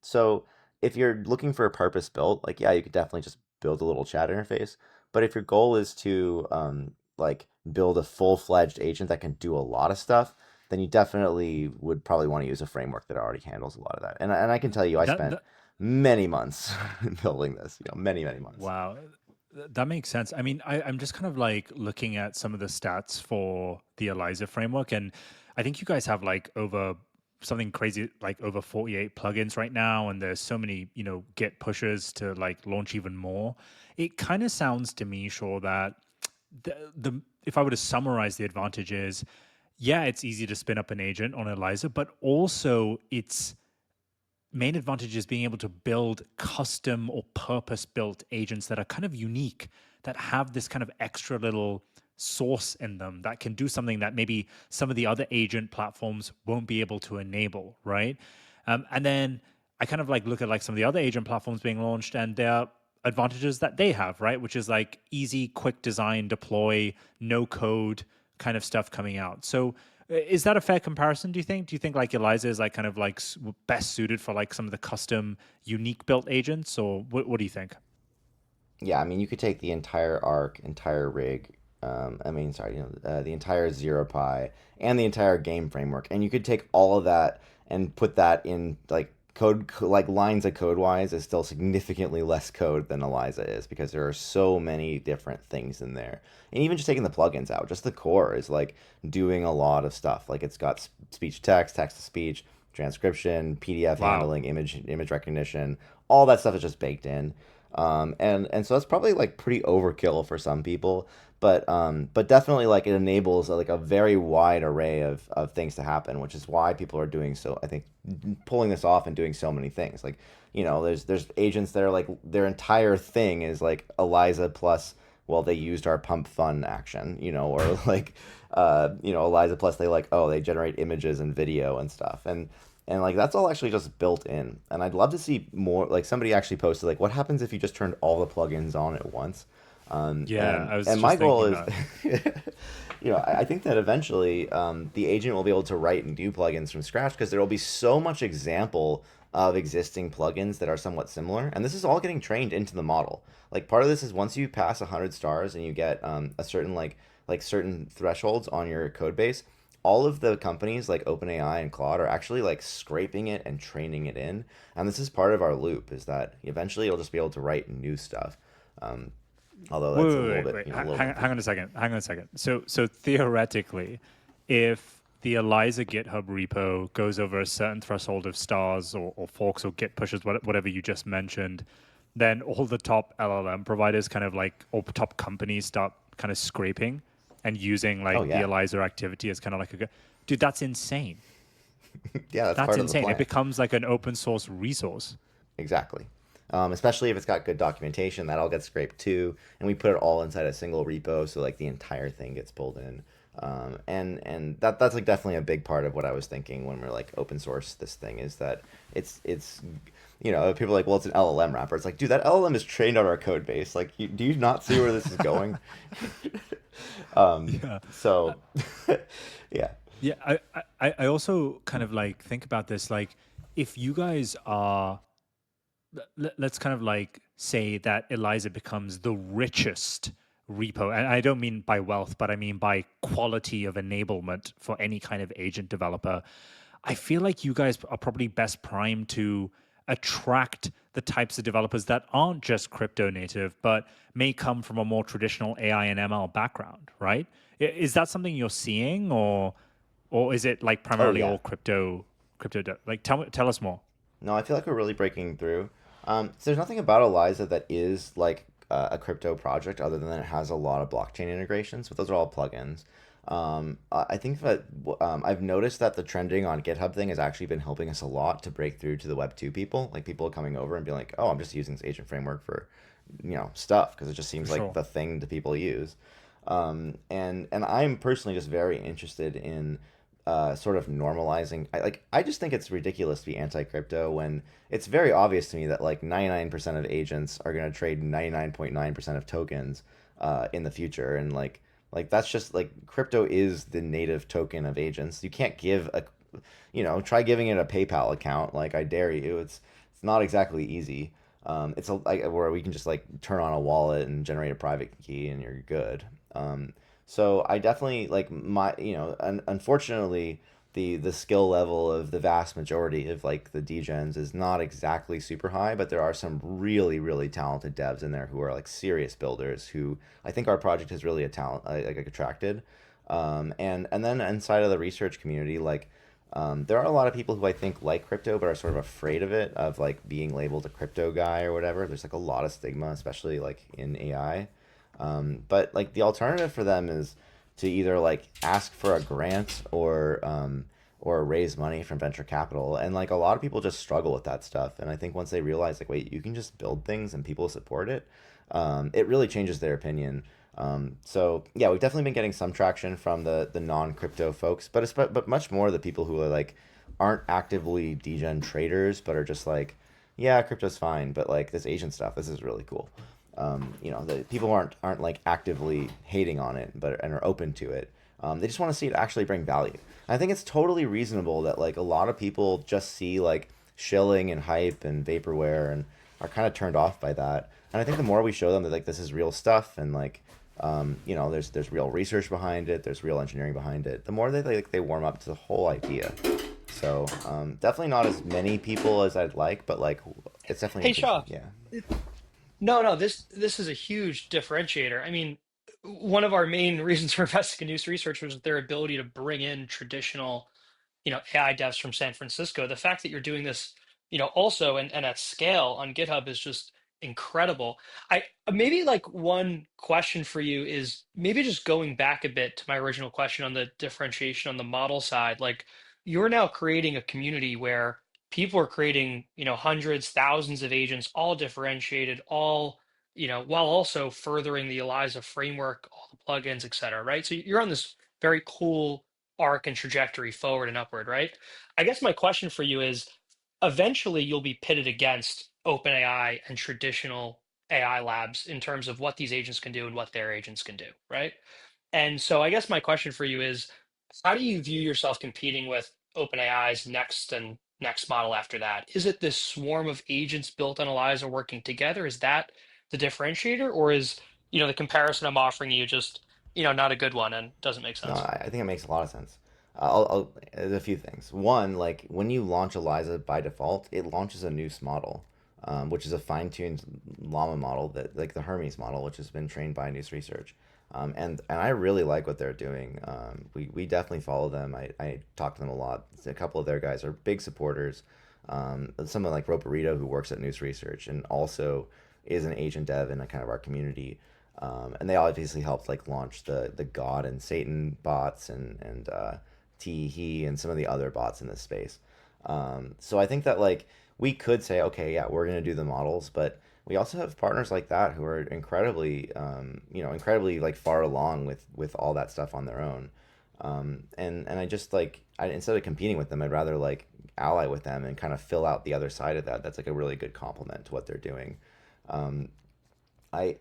So if you're looking for a purpose built, like yeah, you could definitely just build a little chat interface. But if your goal is to like build a full-fledged agent that can do a lot of stuff, then you definitely would probably want to use a framework that already handles a lot of that. And I can tell you, I That, spent that many months building this, many, many months. wow, that makes sense. I mean, I'm just kind of like looking at some of the stats for the Eliza framework, and I think you guys have like over something crazy, like over 48 plugins right now, and there's so many, Git pushes to like launch even more. It kind of sounds to me, sure, that the if I were to summarize the advantages, yeah, it's easy to spin up an agent on Eliza, but also its main advantage is being able to build custom or purpose built agents that are kind of unique, that have this kind of extra little source in them that can do something that maybe some of the other agent platforms won't be able to enable, right? And then I kind of like look at like some of the other agent platforms being launched and their advantages that they have, right? Which is like easy, quick design, deploy, no code kind of stuff coming out. So is that a fair comparison, do you think? Do you think like Eliza is like kind of like best suited for like some of the custom unique built agents, or what do you think? Yeah, I mean, you could take the entire arc, entire rig, I mean, sorry, the entire ZeroPi and the entire game framework, and you could take all of that and put that in like like lines of code wise is still significantly less code than Eliza is because there are so many different things in there. And even just taking the plugins out, just the core is like doing a lot of stuff. Like it's got speech to text, text to speech, transcription, PDF Wow. handling, image recognition, all that stuff is just baked in. And so that's probably like pretty overkill for some people, but definitely like it enables like a very wide array of things to happen, which is why people are doing so. I think pulling this off and doing so many things. Like there's agents that are like their entire thing is like Eliza plus well they used our pump fun action, or like Eliza plus they like oh they generate images and video and stuff and like that's all actually just built in. And I'd love to see more like somebody actually posted like what happens if you just turned all the plugins on at once. Yeah, I was And my just goal thinking is, that. I think that eventually the agent will be able to write and do plugins from scratch because there will be so much example of existing plugins that are somewhat similar, and this is all getting trained into the model. Like part of this is once you pass 100 stars and you get a certain certain thresholds on your code base, all of the companies like OpenAI and Claude are actually like scraping it and training it in, and this is part of our loop is that eventually it'll just be able to write new stuff. Um, Although Wait, that's a wait, little wait, bit, wait. a little Hang lengthy. on a second. Hang on a second. So theoretically, if the Eliza GitHub repo goes over a certain threshold of stars or forks or Git pushes, whatever you just mentioned, then all the top LLM providers kind of like, or top companies start kind of scraping and using Oh like the yeah, Eliza activity as kind of like dude, that's insane. yeah, that's That's part of the insane. It plan. becomes like an open source resource. Exactly. Especially if it's got good documentation, that all gets scraped too, and we put it all inside a single repo, so like the entire thing gets pulled in. And that's like definitely a big part of what I was thinking when we're like open source this thing is that it's people are like, well, it's an LLM wrapper. It's like, dude, that LLM is trained on our code base. Like, do you not see where this is going? Yeah. So yeah. Yeah, I also kind of like think about this like if you guys are let's kind of like say that Eliza becomes the richest repo, and I don't mean by wealth, but I mean by quality of enablement for any kind of agent developer. I feel like you guys are probably best primed to attract the types of developers that aren't just crypto native, but may come from a more traditional AI and ML background, right? Is that something you're seeing, or is it like Oh primarily yeah. all crypto? Like, tell us more. No, I feel like we're really breaking through. So there's nothing about Eliza that is like a crypto project other than it has a lot of blockchain integrations, but those are all plugins. I think that I've noticed that the trending on GitHub thing has actually been helping us a lot to break through to the Web 2 people. Like people coming over and being like, oh, I'm just using this agent framework for, stuff because it just For seems like sure. the thing that people use. And I'm personally just very interested in sort of normalizing. I just think it's ridiculous to be anti-crypto when it's very obvious to me that like 99% of agents are going to trade 99.9% of tokens in the future, and like that's just like crypto is the native token of agents. You can't give a try giving it a PayPal account. Like I dare you. It's not exactly easy. It's where we can just like turn on a wallet and generate a private key and you're good. So I definitely like unfortunately the skill level of the vast majority of like the degens is not exactly super high, but there are some really really talented devs in there who are like serious builders who I think our project has really a talent like attracted. And then inside of the research community, like there are a lot of people who I think like crypto but are sort of afraid of it, of like being labeled a crypto guy or whatever. There's like a lot of stigma, especially like in AI. But like the alternative for them is to either like ask for a grant or raise money from venture capital. And like a lot of people just struggle with that stuff. And I think once they realize like, wait, you can just build things and people support it, it really changes their opinion. So yeah, we've definitely been getting some traction from the non crypto folks, but much more the people who are like aren't actively degen traders, but are just like, yeah, crypto's fine, but like this Asian stuff, this is really cool. The people aren't like actively hating on it, but and are open to it. They just want to see it actually bring value. I think it's totally reasonable that like a lot of people just see like shilling and hype and vaporware and are kind of turned off by that. And I think the more we show them that like this is real stuff and like there's real research behind it, there's real engineering behind it, the more they warm up to the whole idea. So definitely not as many people as I'd like, but like it's definitely Hey, Shaw. yeah. No, no, this is a huge differentiator. I mean, one of our main reasons for investing in News Research was their ability to bring in traditional, AI devs from San Francisco. The fact that you're doing this, also and at scale on GitHub is just incredible. I maybe like one question for you is maybe just going back a bit to my original question on the differentiation on the model side. Like you're now creating a community where people are creating, hundreds, thousands of agents, all differentiated, all, while also furthering the Eliza framework, all the plugins, et cetera, right? So you're on this very cool arc and trajectory forward and upward, right? I guess my question for you is eventually you'll be pitted against OpenAI and traditional AI labs in terms of what these agents can do and what their agents can do, right? And so I guess my question for you is, how do you view yourself competing with OpenAI's next and next model after that? Is it this swarm of agents built on Eliza working together? Is that the differentiator, or is, the comparison I'm offering you just, not a good one and doesn't make No, sense? I think it makes a lot of sense. There's a few things. One, like when you launch Eliza by default, it launches a new model, which is a fine-tuned llama model that, like the Hermes model, which has been trained by News Research. And I really like what they're doing. We definitely follow them. I talk to them a lot. A couple of their guys are big supporters. Someone like Roperito, who works at News Research and also is an agent dev in a kind of our community. And they obviously helped like launch the God and Satan bots and He and some of the other bots in this space. So I think that like we could say, okay, yeah, we're gonna do the models, but we also have partners like that who are incredibly, incredibly like far along with all that stuff on their own. And I just like instead of competing with them, I'd rather like ally with them and kind of fill out the other side of that. That's like a really good complement to what they're doing. Um, I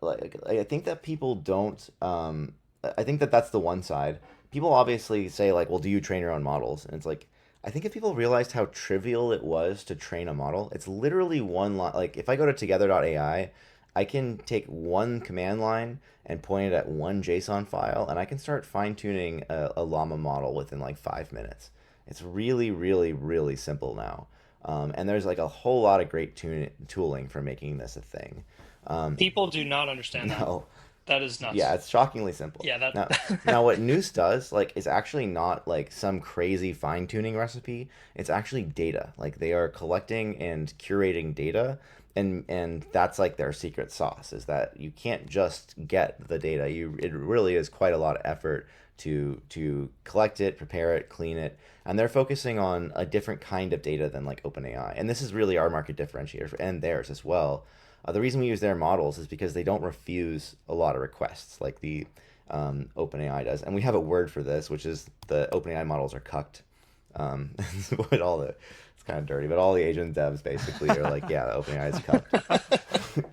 like I think that people don't I think that that's the one side. People obviously say like, well, do you train your own models? And it's like I think if people realized how trivial it was to train a model, it's literally one line. Like if I go to together.ai, I can take one command line and point it at one JSON file, and I can start fine tuning a llama model within like 5 minutes. It's really, really, really simple now. And there's like a whole lot of great tooling for making this a thing. Um, People do not understand that. no, That is yeah, nuts. it's shockingly simple. Yeah, Now, that what Noose does, like, is actually not like some crazy fine tuning recipe. It's actually data. Like, they are collecting and curating data, and that's like their secret sauce. Is that you can't just get the data. It really is quite a lot of effort to collect it, prepare it, clean it, and they're focusing on a different kind of data than like OpenAI. And this is really our market differentiator and theirs as well. The reason we use their models is because they don't refuse a lot of requests like the OpenAI does, and we have a word for this, which is the OpenAI models are cucked. What all the it's kind of dirty, but all the agent devs basically are like, yeah, the OpenAI is cucked.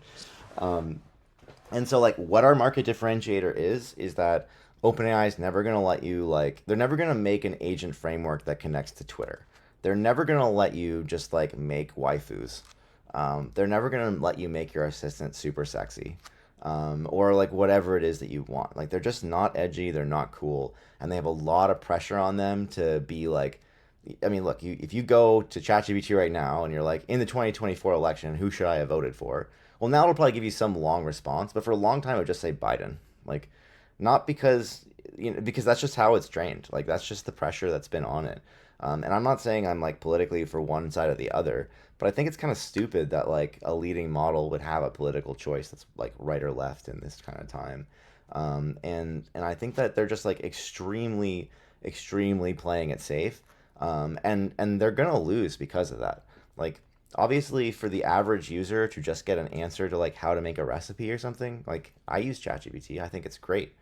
And so like what our market differentiator is that OpenAI is never gonna let you like they're never gonna make an agent framework that connects to Twitter. They're never gonna let you just like make waifus. They're never gonna let you make your assistant super sexy, or like whatever it is that you want. Like they're just not edgy. They're not cool, and they have a lot of pressure on them to be like. I mean, look, if you go to ChatGPT right now and you're like, in the 2024 election, who should I have voted for? Well, now it'll probably give you some long response, but for a long time it would just say Biden. Like, not because because that's just how it's trained. Like that's just the pressure that's been on it. And I'm not saying I'm like politically for one side or the other, but I think it's kind of stupid that like a leading model would have a political choice that's like right or left in this kind of time. And I think that they're just like extremely playing it safe. And they're gonna lose because of that. Like obviously for the average user to just get an answer to like how to make a recipe or something, like I use ChatGPT. I think it's great.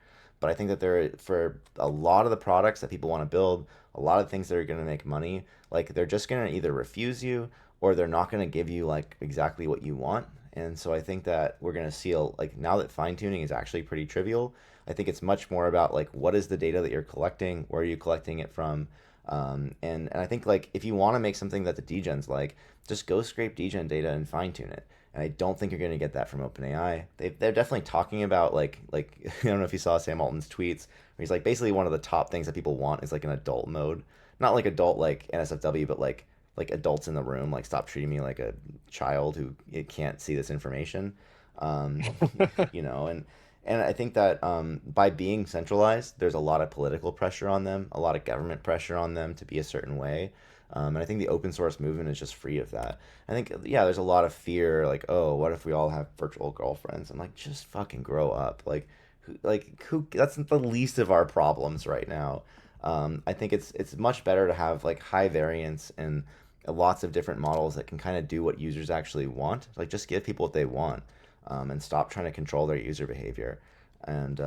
But I think that there for a lot of the products that people want to build, a lot of things that are going to make money, like they're just going to either refuse you or they're not going to give you like exactly what you want. And so I think that we're going to see like now that fine tuning is actually pretty trivial, I think it's much more about like what is the data that you're collecting, where are you collecting it from, and I think like if you want to make something that the degens like, just go scrape degen data and fine tune it. And I don't think you're going to get that from OpenAI. They're definitely talking about like I don't know if you saw Sam Altman's tweets where he's like basically one of the top things that people want is like an adult mode, not like adult like NSFW, but like adults in the room. Like stop treating me like a child who it can't see this information, um, and I think that by being centralized, there's a lot of political pressure on them, a lot of government pressure on them to be a certain way. And I think the open source movement is just free of that. I think, yeah, there's a lot of fear, like, oh, what if we all have virtual girlfriends? I'm like, just fucking grow up. Who? That's the least of our problems right now. I think it's much better to have like high variance and lots of different models that can kind of do what users actually want. Like, just give people what they want, and stop trying to control their user behavior. And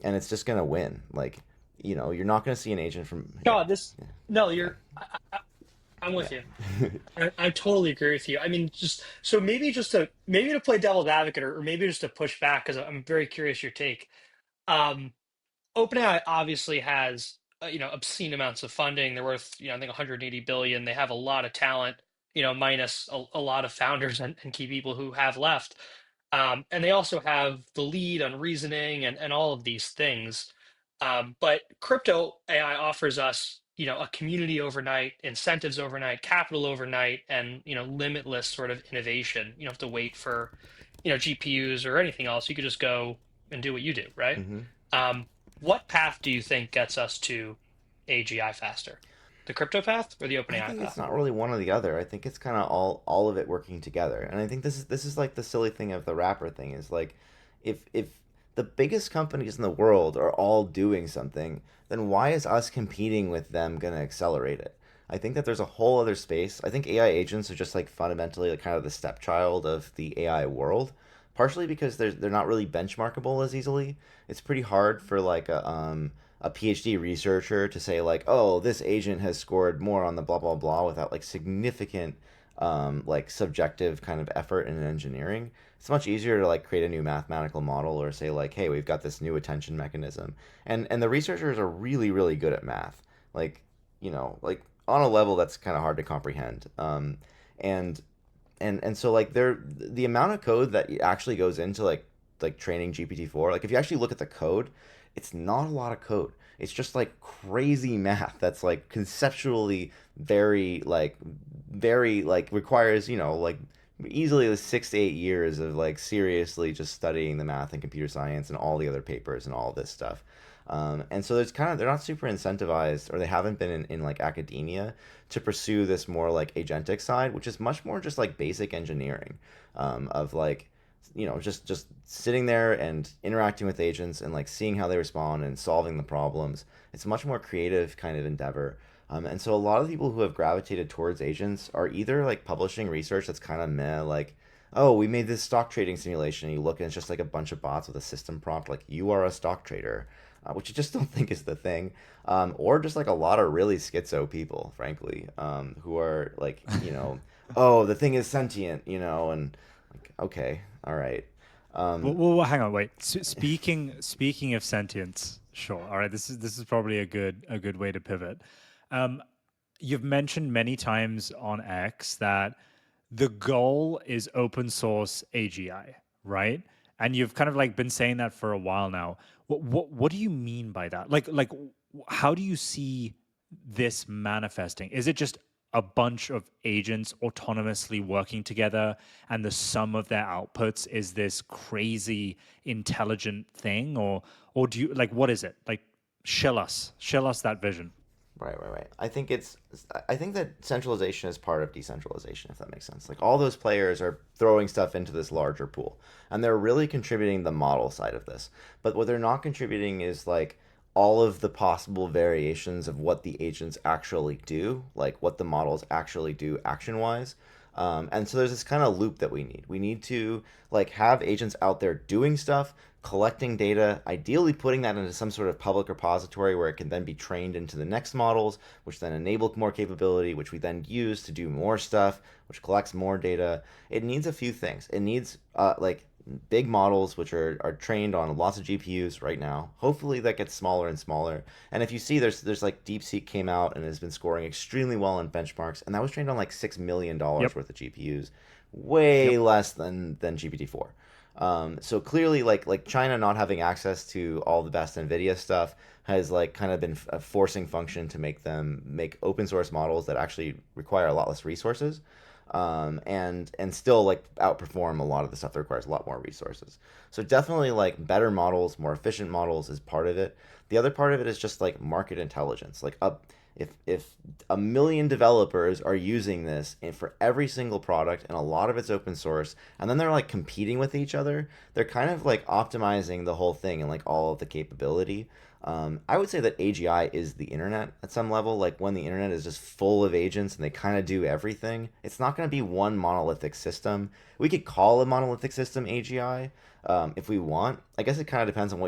it's just gonna win. Like, you're not gonna see an agent from yeah. God, this no, Yeah. I'm with Yeah. you. I totally agree with you. I mean, just so maybe to play devil's advocate, or maybe just to push back because I'm very curious your take. Um, OpenAI obviously has obscene amounts of funding. They're worth I think 180 billion. They have a lot of talent, minus a lot of founders and key people who have left. And they also have the lead on reasoning and all of these things. But crypto AI offers us, a community overnight, incentives overnight, capital overnight, and limitless sort of innovation. You don't have to wait for, GPUs or anything else. You could just go and do what you do, right? Hmm. Um, what path do you think gets us to AGI faster? The crypto path or the I OpenAI think it's path? not really one or the other. I think it's kind of all of it working together. And I think this is like the silly thing of the rapper thing is like if the biggest companies in the world are all doing something, then why is us competing with them going to accelerate it? I think that there's a whole other space. I think AI agents are just like fundamentally like kind of the stepchild of the AI world, partially because they're not really benchmarkable as easily. It's pretty hard for like a PhD researcher to say like, oh, this agent has scored more on the blah blah blah without like significant like subjective kind of effort in engineering. It's much easier to like create a new mathematical model or say like, hey, we've got this new attention mechanism, and the researchers are really good at math, like like on a level that's kind of hard to comprehend. And and so like the amount of code that actually goes into like training GPT-4, like if you actually look at the code, it's not a lot of code. It's just like crazy math that's like conceptually very like requires, like easily like 6 to 8 years of like seriously just studying the math and computer science and all the other papers and all this stuff. And so there's kind of they're not super incentivized or they haven't been in like academia to pursue this more like agentic side, which is much more just like basic engineering of like just sitting there and interacting with agents and like seeing how they respond and solving the problems. It's a much more creative kind of endeavor. And so a lot of people who have gravitated towards agents are either like publishing research that's kind of meh, like, oh, we made this stock trading simulation, and you look and it's just like a bunch of bots with a system prompt like you are a stock trader, which I just don't think is the thing. Or just like a lot of really schizo people, frankly, who are like, oh, the thing is sentient, and like, okay, all right. Um, Hang on, wait. Speaking of sentience, sure. All right, this is probably a good way to pivot. Um, you've mentioned many times on X that the goal is open source AGI, right? And you've kind of like been saying that for a while now. What do you mean by that? How do you see this manifesting? Is it just a bunch of agents autonomously working together and the sum of their outputs is this crazy intelligent thing, or do you like what is it? Like shell us that vision. right. I think that centralization is part of decentralization, if that makes sense. Like all those players are throwing stuff into this larger pool, and they're really contributing the model side of this. But what they're not contributing is like all of the possible variations of what the agents actually do, like what the models actually do action wise. And so there's this kind of loop that we need. We need to like have agents out there doing stuff, collecting data, ideally putting that into some sort of public repository where it can then be trained into the next models, which then enable more capability, which we then use to do more stuff, which collects more data. It needs a few things. It needs like big models which are trained on lots of GPUs right now. Hopefully that gets smaller and smaller. And if you see there's like DeepSeek came out and has been scoring extremely well in benchmarks, and that was trained on like $6 million Yep. worth of GPUs, way Yep. less than GPT-4. So clearly like China not having access to all the best NVIDIA stuff has like kind of been a forcing function to make them make open source models that actually require a lot less resources, and still like outperform a lot of the stuff that requires a lot more resources. So definitely like better models, more efficient models is part of it. The other part of it is just like market intelligence. Like if a million developers are using this for every single product and a lot of it's open source and then they're like competing with each other, they're kind of like optimizing the whole thing and like all of the capability. I would say that AGI is the internet at some level. Like when the internet is just full of agents and they kind of do everything, it's not going to be one monolithic system. We could call a monolithic system AGI if we want. I guess it kind of depends on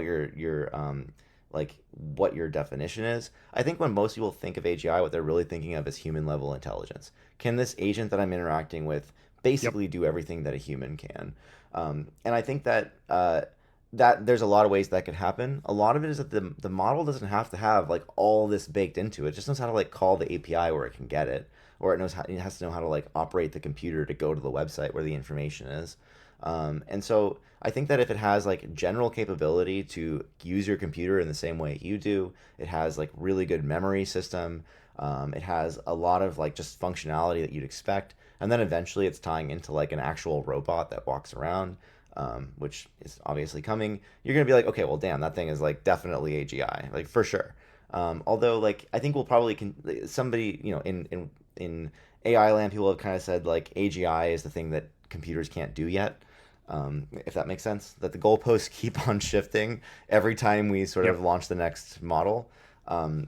like what your definition is. I think when most people think of AGI, what they're really thinking of is human level intelligence. Can this agent that I'm interacting with Yep. basically do everything that a human can? And I think that that there's a lot of ways that could happen. A lot of it is that the model doesn't have to have like all this baked into it. It just knows how to like call the API where it can get it, or it has to know how to like operate the computer to go to the website where the information is. And so I think that if it has like general capability to use your computer in the same way you do, it has like really good memory system. It has a lot of like just functionality that you'd expect, and then eventually it's tying into like an actual robot that walks around, which is obviously coming. You're gonna be like, okay, well, damn, that thing is like definitely AGI, like for sure. Although, like, I think we'll probably somebody, in AI land, people have kind of said like AGI is the thing that computers can't do yet. If that makes sense, that the goalposts keep on shifting every time we sort of Yep. launch the next model. And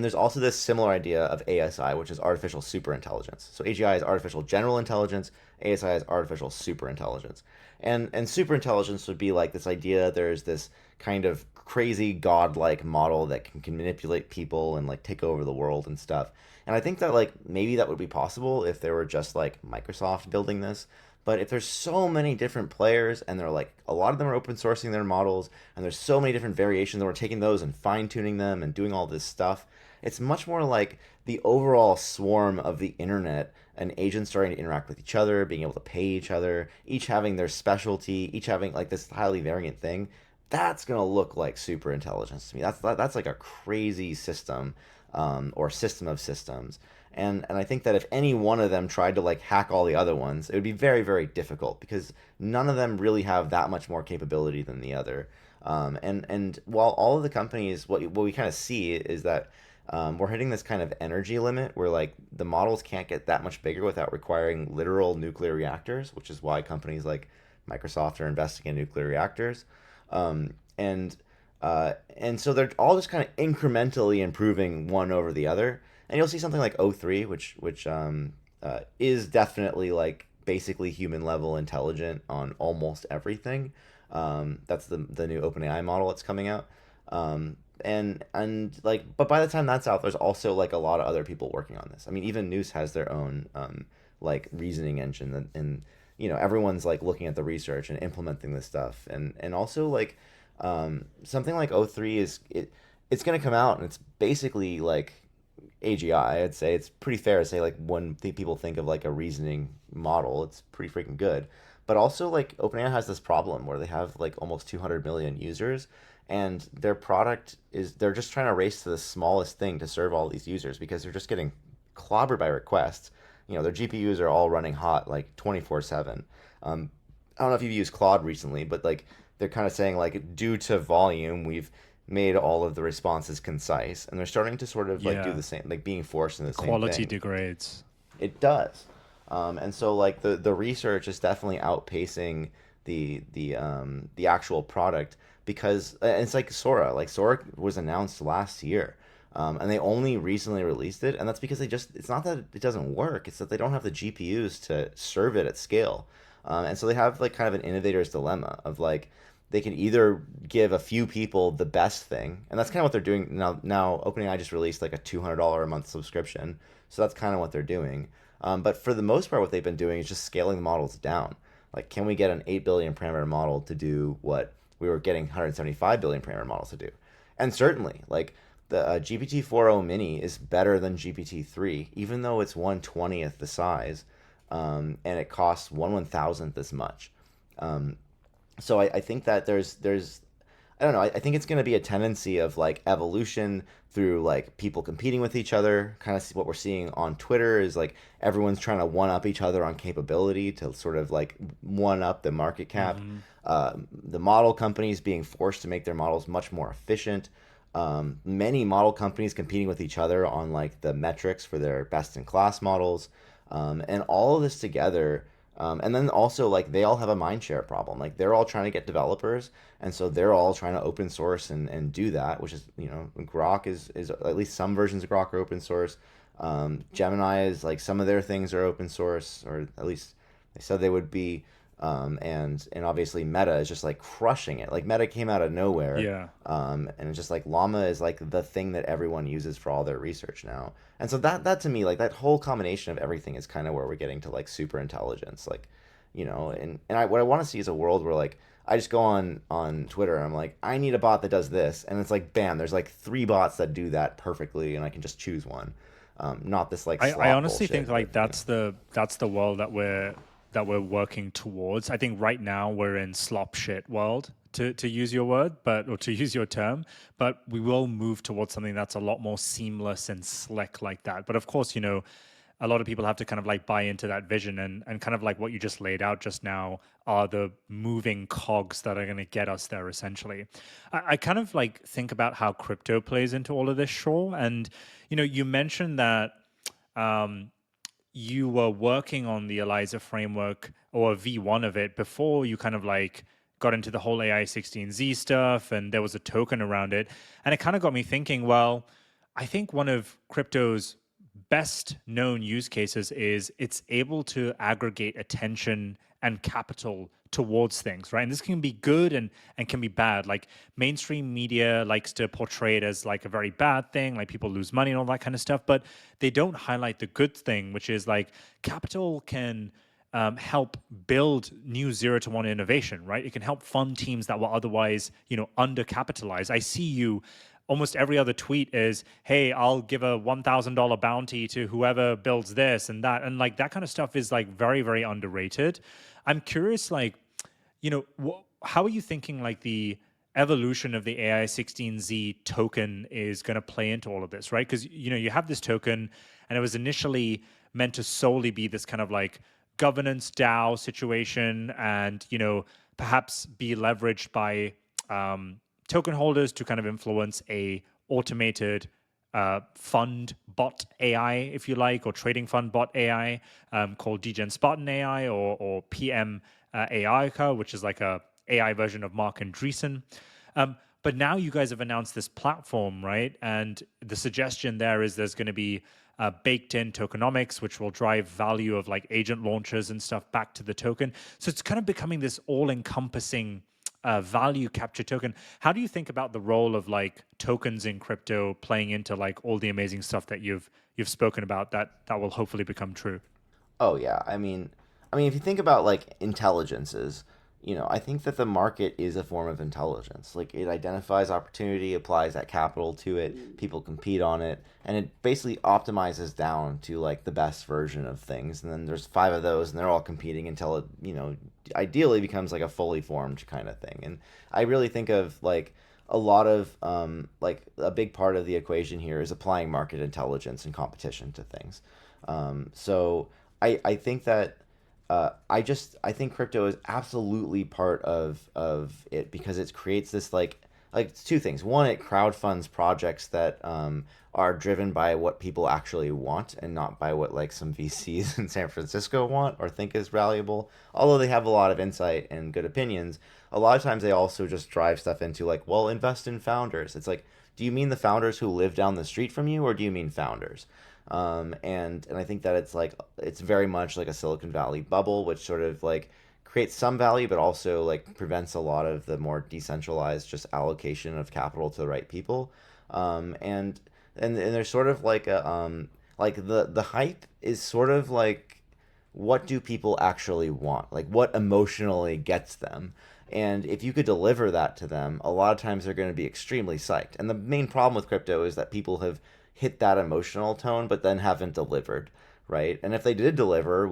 there's also this similar idea of ASI, which is artificial superintelligence. So AGI is artificial general intelligence, ASI is artificial superintelligence. And superintelligence would be like this idea there's this kind of crazy godlike model that can manipulate people and like take over the world and stuff. And I think that like maybe that would be possible if there were just like Microsoft building this. But if there's so many different players and they're like a lot of them are open sourcing their models and there's so many different variations and we're taking those and fine tuning them and doing all this stuff, it's much more like the overall swarm of the internet and agents starting to interact with each other, being able to pay each other, each having their specialty, each having like this highly variant thing. That's gonna look like super intelligence to me. That's like a crazy system, or system of systems. And I think that if any one of them tried to like hack all the other ones, it would be very, very difficult because none of them really have that much more capability than the other. And while all of the companies, what we kind of see is that we're hitting this kind of energy limit where like the models can't get that much bigger without requiring literal nuclear reactors, which is why companies like Microsoft are investing in nuclear reactors. Um, and and so they're all just kind of incrementally improving one over the other. And you'll see something like O3, which is definitely like basically human level intelligent on almost everything. That's the new OpenAI model that's coming out. And like, but by the time that's out, there's also like a lot of other people working on this. I mean, even Noose has their own like reasoning engine, and everyone's like looking at the research and implementing this stuff, and also like something like O3 it's going to come out and it's basically like AGI. I'd say it's pretty fair to say like when people think of like a reasoning model, it's pretty freaking good. But also like OpenAI has this problem where they have like almost 200 million users, and their product is they're just trying to race to the smallest thing to serve all these users because they're just getting clobbered by requests. Their GPUs are all running hot like 24/7. I don't know if you've used Claude recently, but like they're kind of saying like due to volume, we've made all of the responses concise, and they're starting to sort of like do Yeah. the same, like being forced in the same Quality thing. degrades. It does. And so like the research is definitely outpacing the actual product because it's like Sora. Like Sora was announced last year. And they only recently released it, and that's because it's not that it doesn't work, it's that they don't have the GPUs to serve it at scale. And so they have like kind of an innovator's dilemma of like they can either give a few people the best thing, and that's kind of what they're doing now. Now OpenAI just released like a $200 a month subscription, so that's kind of what they're doing. But for the most part, what they've been doing is just scaling the models down. Like, can we get an 8 billion parameter model to do what we were getting 175 billion parameter models to do? And certainly, like the GPT-4o mini is better than GPT-3, even though it's 1/20th the size, and it costs 1/1000th as much. Um, so I think that there's I don't know. I think it's going to be a tendency of like evolution through like people competing with each other. Kind of what we're seeing on Twitter is like everyone's trying to one up each other on capability to sort of like one up the market cap. Hmm. The model companies being forced to make their models much more efficient. Many model companies competing with each other on like the metrics for their best in class models, and all of this together. And then also like they all have a mindshare problem. Like they're all trying to get developers, and so they're all trying to open source and do that, which is Grok is at least some versions of Grok are open source. Gemini is like some of their things are open source, or at least they said they would be. And obviously Meta is just like crushing it. Like Meta came out of nowhere. Yeah. And it's just like Llama is like the thing that everyone uses for all their research now. And so that to me, like that whole combination of everything is kind of where we're getting to like super intelligence. Like, what I want to see is a world where like I just go on Twitter and I'm like, I need a bot that does this, and it's like, bam, there's like 3 bots that do that perfectly, and I can just choose one. Not this like I slop honestly bullshit, think like but, that's the world that we're working towards. I think right now we're in slop shit world, to use your word, or to use your term, but we will move towards something that's a lot more seamless and slick like that. But of course, a lot of people have to kind of like buy into that vision, and kind of like what you just laid out just now are the moving cogs that are going to get us there essentially. I kind of like think about how crypto plays into all of this, Shaw. And you mentioned that you were working on the Eliza framework or a V1 of it before you kind of like got into the whole AI16z stuff, and there was a token around it. And it kind of got me thinking, well, I think one of crypto's best known use cases is it's able to aggregate attention and capital towards things, right? And this can be good and can be bad. Like mainstream media likes to portray it as like a very bad thing, like people lose money and all that kind of stuff, but they don't highlight the good thing, which is like capital can help build new 0 to 1 innovation, right? It can help fund teams that were otherwise, undercapitalized. I see you almost every other tweet is, hey, I'll give a $1,000 bounty to whoever builds this and that. And like that kind of stuff is like very, very underrated. I'm curious, like, how are you thinking like the evolution of the AI16z token is going to play into all of this, right? Because, you have this token and it was initially meant to solely be this kind of like governance DAO situation and, perhaps be leveraged by token holders to kind of influence a automated fund bot AI, if you like, or trading fund bot AI called Degen Spartan AI or PM AI, which is like a AI version of Mark Andreessen. But now you guys have announced this platform, right? And the suggestion there is there's going to be baked in tokenomics, which will drive value of like agent launches and stuff back to the token. So it's kind of becoming this all-encompassing value capture token. How do you think about the role of like tokens in crypto playing into like all the amazing stuff that you've spoken about that will hopefully become true? Oh yeah, if you think about like intelligences, I think that the market is a form of intelligence. Like it identifies opportunity, applies that capital to it, people compete on it, and it basically optimizes down to like the best version of things. And then there's 5 of those, and they're all competing until it, ideally becomes like a fully formed kind of thing. And I really think of like a lot of like a big part of the equation here is applying market intelligence and competition to things. So I think that I think crypto is absolutely part of it because it creates this like it's 2 things. One, it crowdfunds projects that are driven by what people actually want and not by what like some VCs in San Francisco want or think is valuable. Although they have a lot of insight and good opinions, a lot of times they also just drive stuff into like, well, invest in founders. It's like, do you mean the founders who live down the street from you, or do you mean founders? And I think that it's very much like a Silicon Valley bubble, which sort of like creates some value, but also like prevents a lot of the more decentralized just allocation of capital to the right people. And there's sort of like like the hype is sort of like, what do people actually want? Like what emotionally gets them? And if you could deliver that to them, a lot of times they're going to be extremely psyched. And the main problem with crypto is that people have hit that emotional tone, but then haven't delivered, right? And if they did deliver,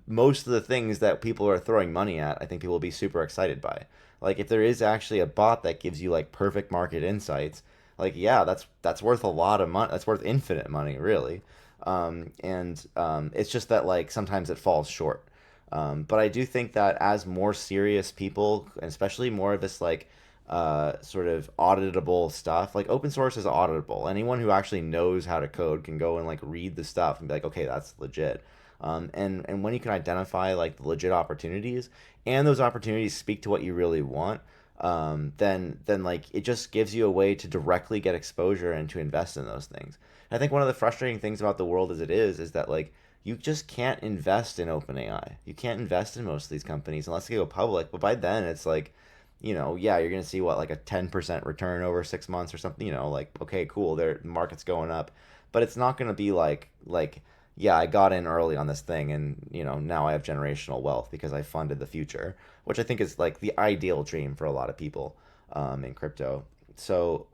most of the things that people are throwing money at, I think people will be super excited by. Like if there is actually a bot that gives you like perfect market insights, like yeah, that's worth a lot of money. That's worth infinite money, really. It's just that like sometimes it falls short. But I do think that as more serious people, and especially more of this like sort of auditable stuff, like open source is auditable. Anyone who actually knows how to code can go and like read the stuff and be like, okay, that's legit. And when you can identify like the legit opportunities and those opportunities speak to what you really want, then like it just gives you a way to directly get exposure and to invest in those things. And I think one of the frustrating things about the world as it is that like you just can't invest in OpenAI. You can't invest in most of these companies unless they go public. But by then, it's like, yeah, you're gonna see what, like a 10% return over 6 months or something. Like, okay, cool, the market's going up, but it's not gonna be like yeah, I got in early on this thing, and now I have generational wealth because I funded the future, which I think is like the ideal dream for a lot of people in crypto. So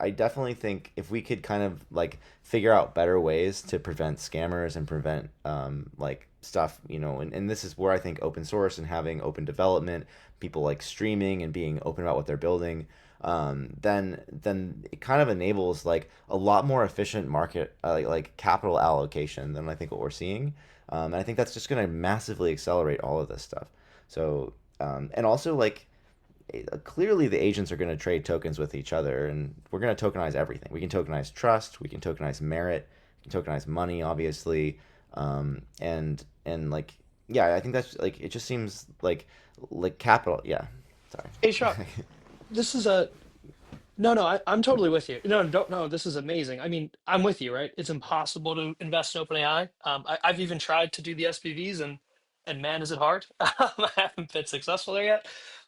I definitely think if we could kind of like figure out better ways to prevent scammers and prevent like stuff, and this is where I think open source and having open development, people like streaming and being open about what they're building, then it kind of enables like a lot more efficient market like capital allocation than I think what we're seeing, and I think that's just going to massively accelerate all of this stuff. So and also like clearly the agents are going to trade tokens with each other, and we're going to tokenize everything. We can tokenize trust, we can tokenize merit, we can tokenize money, obviously, and like yeah, I think that's like it just seems like capital. Yeah, sorry. Hey, Shah, this is a no. I'm totally with you. No, don't no. This is amazing. I mean, I'm with you, right? It's impossible to invest in OpenAI. I've even tried to do the SPVs, and man, is it hard. I haven't been successful there yet.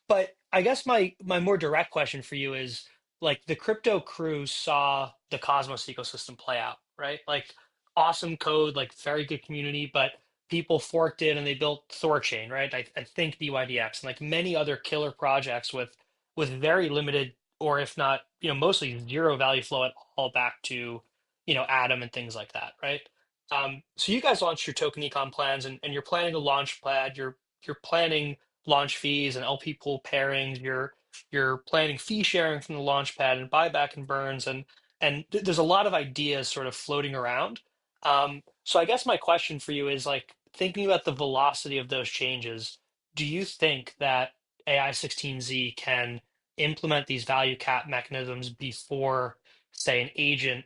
But I guess my more direct question for you is like the crypto crew saw the Cosmos ecosystem play out, right? Like awesome code, like very good community, but people forked it and they built Thorchain, right? I think DYDX and like many other killer projects with very limited or if not, mostly zero value flow at all back to, Atom and things like that, right? So you guys launched your token econ plans and you're planning a launch pad, you're planning launch fees and LP pool pairings, you're planning fee sharing from the launch pad and buyback and burns and there's a lot of ideas sort of floating around. So I guess my question for you is like thinking about the velocity of those changes, do you think that AI16Z can implement these value cap mechanisms before, say, an agent,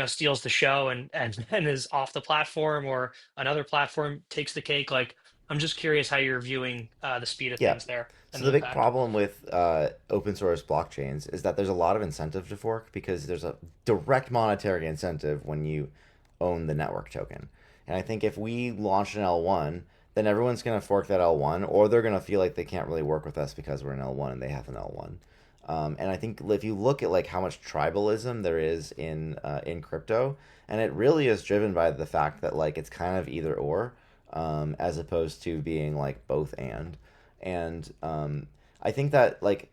steals the show and is off the platform or another platform takes the cake? Like, I'm just curious how you're viewing the speed of Yeah. things there and So the the big impact. problem with open source blockchains is that there's a lot of incentive to fork because there's a direct monetary incentive when you own the network token. And I think if we launch an L1, then everyone's going to fork that L1, or they're going to feel like they can't really work with us because we're an L1 and they have an L1. And I think if you look at like how much tribalism there is in crypto, and it really is driven by the fact that like it's kind of either or, as opposed to being like both and I think that like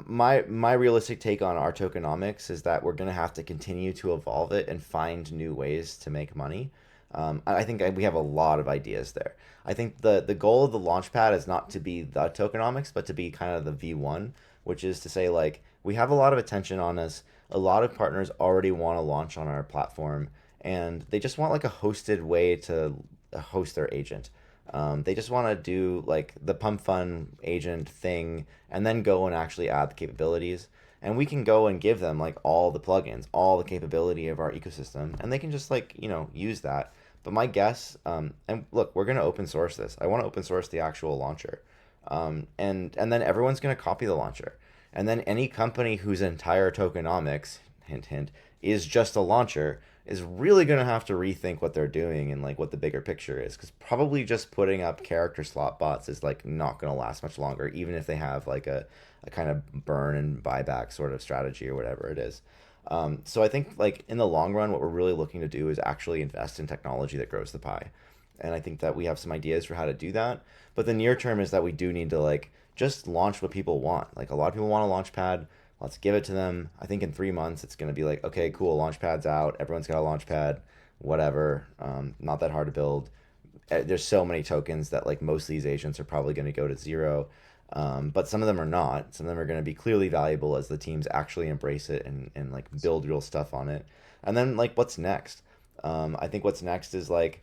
my realistic take on our tokenomics is that we're gonna have to continue to evolve it and find new ways to make money. I think we have a lot of ideas there. I think the goal of the launchpad is not to be the tokenomics, but to be kind of the V1, which is to say like we have a lot of attention on us. A lot of partners already want to launch on our platform, and they just want like a hosted way to host their agent. They just want to do like the pump fun agent thing and then go and actually add the capabilities. And we can go and give them like all the plugins, all the capability of our ecosystem, and they can just like, use that. But my guess, and look, we're going to open source this. I want to open source the actual launcher. And then everyone's going to copy the launcher. And then any company whose entire tokenomics, hint, hint, is just a launcher is really going to have to rethink what they're doing and like what the bigger picture is, because probably just putting up character slot bots is like not going to last much longer, even if they have like a kind of burn and buyback sort of strategy or whatever it is. So I think like in the long run, what we're really looking to do is actually invest in technology that grows the pie. And I think that we have some ideas for how to do that. But the near term is that we do need to like just launch what people want. Like a lot of people want a launch pad. Let's give it to them. I think in 3 months it's going to be like, okay, cool, launch pad's out. Everyone's got a launch pad, whatever. Not that hard to build. There's so many tokens that like most of these agents are probably going to go to zero. But some of them are not. Some of them are going to be clearly valuable as the teams actually embrace it and like build real stuff on it. And then like what's next? I think what's next is like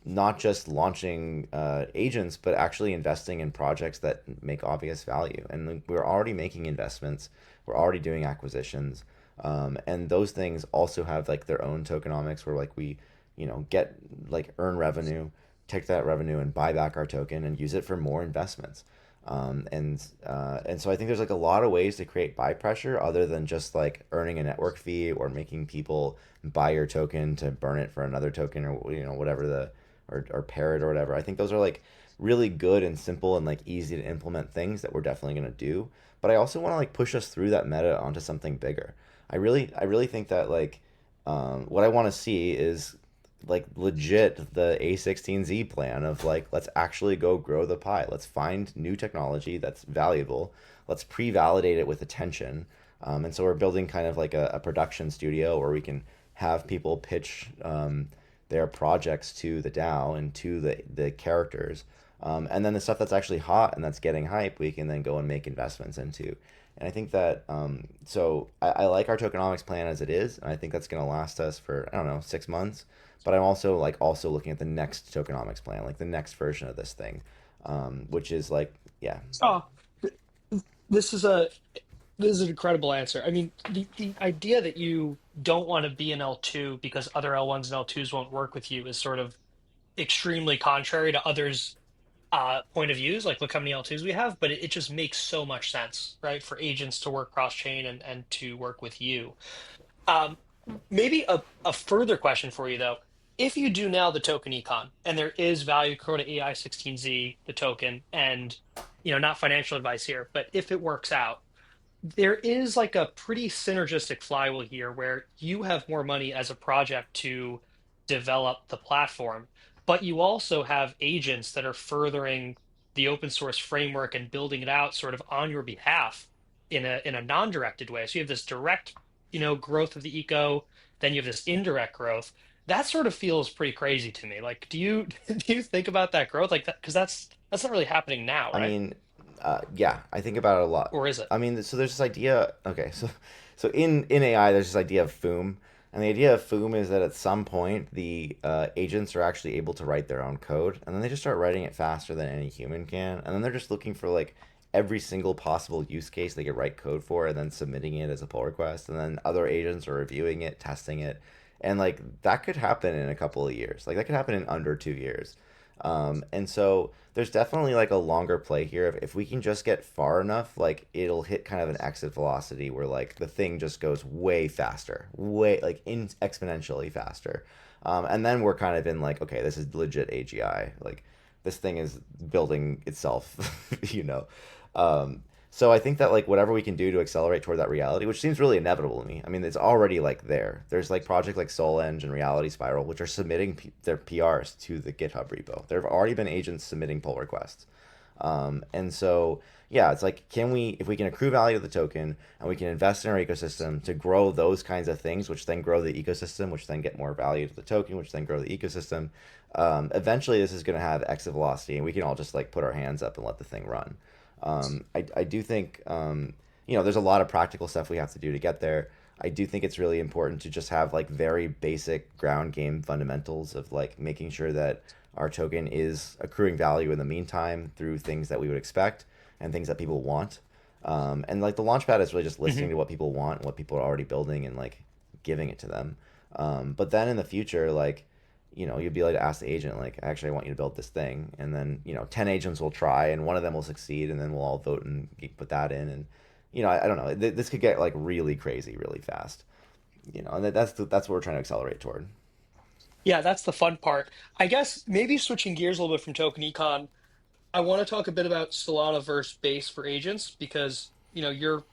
not just launching agents, but actually investing in projects that make obvious value. And like, we're already making investments. We're already doing acquisitions. And those things also have like their own tokenomics where like we, get like earn revenue, take that revenue and buy back our token and use it for more investments. And so I think there's like a lot of ways to create buy pressure other than just like earning a network fee or making people buy your token to burn it for another token, or whatever or pair it or whatever. I think those are like really good and simple and like easy to implement things that we're definitely going to do. But I also want to like push us through that meta onto something bigger. I really think that like what I want to see is like legit the A16Z plan of like, let's actually go grow the pie. Let's find new technology that's valuable. Let's pre-validate it with attention. And so we're building kind of like a production studio where we can have people pitch their projects to the DAO and to the characters. And then the stuff that's actually hot and that's getting hype, we can then go and make investments into. And I think that so I like our tokenomics plan as it is, and I think that's going to last us for, I don't know, 6 months. But I'm also looking at the next tokenomics plan, like the next version of this thing, which is like, yeah. Oh, this is a this is an incredible answer. I mean, the idea that you don't want to be an L2 because other L1s and L2s won't work with you is sort of extremely contrary to others' point of views. Like, look how many L2s we have, but it just makes so much sense, right? For agents to work cross chain and to work with you. Um, Maybe a further question for you though. If you do now the token econ and there is value accrued to AI16Z, the token, and not financial advice here, but if it works out, there is like a pretty synergistic flywheel here where you have more money as a project to develop the platform, but you also have agents that are furthering the open source framework and building it out sort of on your behalf in a non-directed way. So you have this direct, growth of the eco, then you have this indirect growth. That sort of feels pretty crazy to me. Like, do you do you think about that growth like that? Because that's not really happening now, I right? mean, yeah, I think about it a lot. Or is it? I mean, so there's this idea. Okay, so in AI, there's this idea of Foom, and the idea of Foom is that at some point the agents are actually able to write their own code, and then they just start writing it faster than any human can, and then they're just looking for like every single possible use case they could write code for, and then submitting it as a pull request, and then other agents are reviewing it, testing it, and like that could happen in a couple of years. Like that could happen in under 2 years. And so there's definitely like a longer play here. If we can just get far enough, like it'll hit kind of an exit velocity where like the thing just goes way faster, way like exponentially faster. And then we're kind of in like, okay, this is legit AGI. Like this thing is building itself, you know. Um, so I think that like whatever we can do to accelerate toward that reality, which seems really inevitable to me. I mean, it's already like there. There's like projects like SolEng and Reality Spiral, which are submitting their PRs to the GitHub repo. There have already been agents submitting pull requests. And so, yeah, it's like, if we can accrue value to the token and we can invest in our ecosystem to grow those kinds of things, which then grow the ecosystem, which then get more value to the token, which then grow the ecosystem. Eventually, this is going to have exit velocity, and we can all just like put our hands up and let the thing run. I do think, there's a lot of practical stuff we have to do to get there. I do think it's really important to just have like very basic ground game fundamentals of like making sure that our token is accruing value in the meantime through things that we would expect and things that people want. And like the launchpad is really just listening to what people want, what people are already building, and like giving it to them. But then in the future, like, you'd be able to ask the agent, like, actually, I want you to build this thing. And then, 10 agents will try and one of them will succeed, and then we'll all vote and put that in. And, I don't know. This could get like really crazy really fast, and that's what we're trying to accelerate toward. Yeah, that's the fun part. I guess maybe switching gears a little bit from token econ, I want to talk a bit about Solana versus Base for agents because, you're,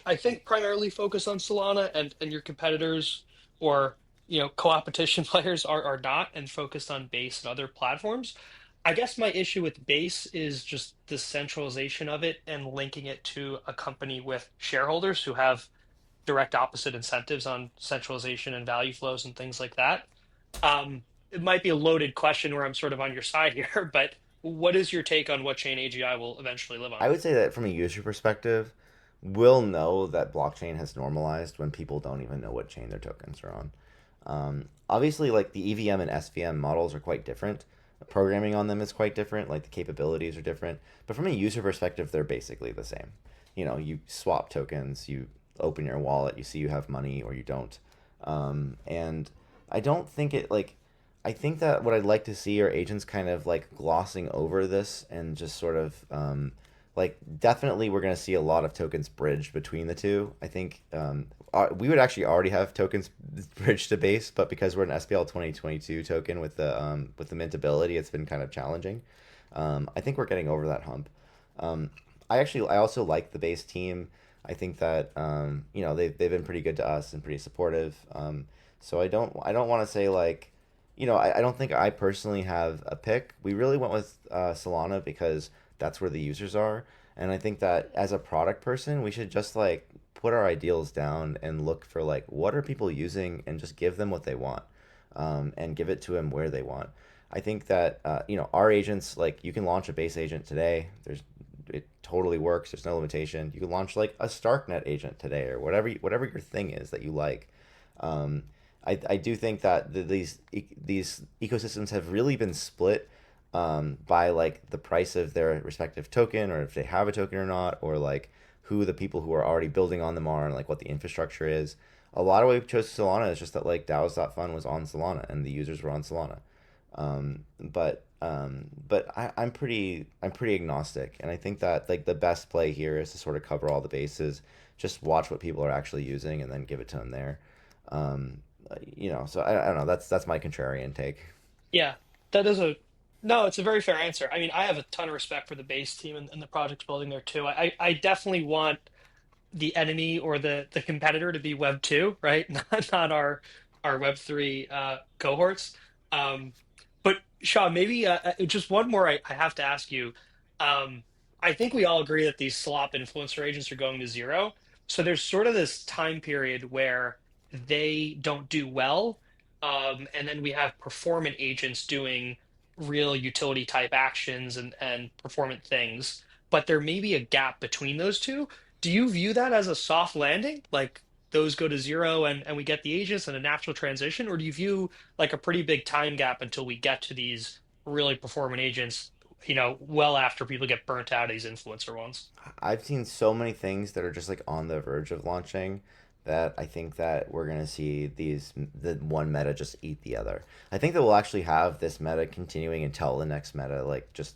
I think, primarily focused on Solana and your competitors or, co-opetition players are not and focused on Base and other platforms. I guess my issue with Base is just the centralization of it and linking it to a company with shareholders who have direct opposite incentives on centralization and value flows and things like that. It might be a loaded question where I'm sort of on your side here, but what is your take on what chain AGI will eventually live on? I would say that from a user perspective, we'll know that blockchain has normalized when people don't even know what chain their tokens are on. Obviously, like the EVM and SVM models are quite different. The programming on them is quite different. Like the capabilities are different. But from a user perspective, they're basically the same. You swap tokens, you open your wallet, you see you have money or you don't. And I don't think it like. I think that what I'd like to see are agents kind of like glossing over this and just sort of like definitely we're going to see a lot of tokens bridged between the two. I think we would actually already have tokens bridged to base, but because we're an SPL 2022 token with the mint ability, it's been kind of challenging. I think we're getting over that hump. Um, I also like the base team. I think that you know they've been pretty good to us and pretty supportive. So I don't want to say like, you know, I don't think I personally have a pick. We really went with Solana because that's where the users are, and I think that as a product person, we should just like put our ideals down and look for like what are people using and just give them what they want, and give it to them where they want. I think that you know our agents, like you can launch a base agent today. It totally works. There's no limitation. You can launch like a Starknet agent today or whatever your thing is that you like. Um, I do think that these ecosystems have really been split by like the price of their respective token, or if they have a token or not, or like who the people who are already building on them are, and like what the infrastructure is. A lot of what we chose Solana is just that like DAOs.fun was on Solana and the users were on Solana. I'm pretty agnostic, and I think that like the best play here is to sort of cover all the bases, just watch what people are actually using, and then give it to them there. Um, you know, so I don't know. That's my contrarian take. Yeah, that is a no, it's a very fair answer. I mean, I have a ton of respect for the base team and the projects building there too. I definitely want the enemy or the competitor to be Web 2, right? Not our Web 3 cohorts. Um, but Shaw, maybe just one more I have to ask you. Um, I think we all agree that these slop influencer agents are going to zero. So there's sort of this time period where they don't do well. And then we have performant agents doing real utility type actions and performant things. But there may be a gap between those two. Do you view that as a soft landing? Like those go to zero and we get the agents and a natural transition? Or do you view like a pretty big time gap until we get to these really performant agents, well after people get burnt out of these influencer ones? I've seen so many things that are just like on the verge of launching that I think that we're gonna see the one meta just eat the other. I think that we'll actually have this meta continuing until the next meta like just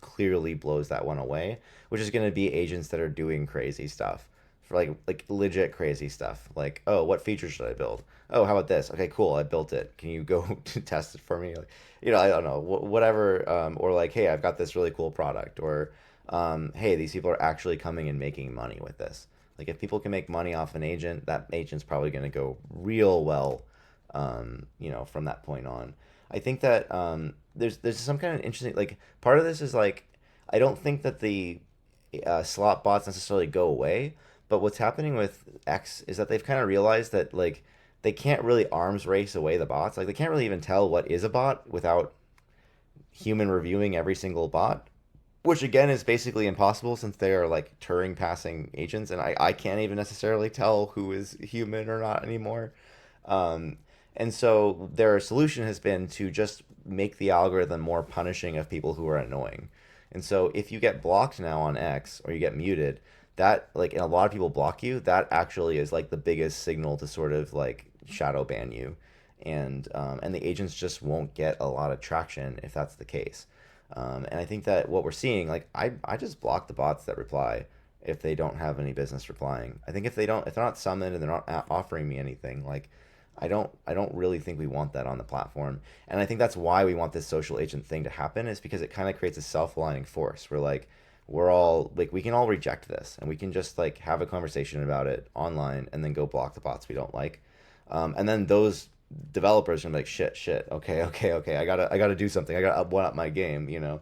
clearly blows that one away, which is gonna be agents that are doing crazy stuff. For like legit crazy stuff. Like, oh, what feature should I build? Oh, how about this? Okay, cool, I built it. Can you go to test it for me? Like, you know, I don't know, whatever. Or like, hey, I've got this really cool product. Or hey, these people are actually coming and making money with this. Like if people can make money off an agent, that agent's probably going to go real well, you know, from that point on. I think that there's some kind of interesting like part of this is like I don't think that the slot bots necessarily go away, but what's happening with X is that they've kind of realized that like they can't really arms race away the bots. Like they can't really even tell what is a bot without human reviewing every single bot, which again is basically impossible since they are like Turing passing agents, and I can't even necessarily tell who is human or not anymore. Um, and so their solution has been to just make the algorithm more punishing of people who are annoying. And so if you get blocked now on X or you get muted, that like and a lot of people block you, that actually is like the biggest signal to sort of like shadow ban you, and the agents just won't get a lot of traction if that's the case. And I think that what we're seeing, like I just block the bots that reply if they don't have any business replying. I think if they're not summoned and they're not offering me anything, like I don't really think we want that on the platform. And I think that's why we want this social agent thing to happen is because it kind of creates a self-aligning force. We're all like we can all reject this and we can just like have a conversation about it online and then go block the bots we don't like. And then those developers are gonna be like shit okay I gotta do something. I gotta one up my game, you know.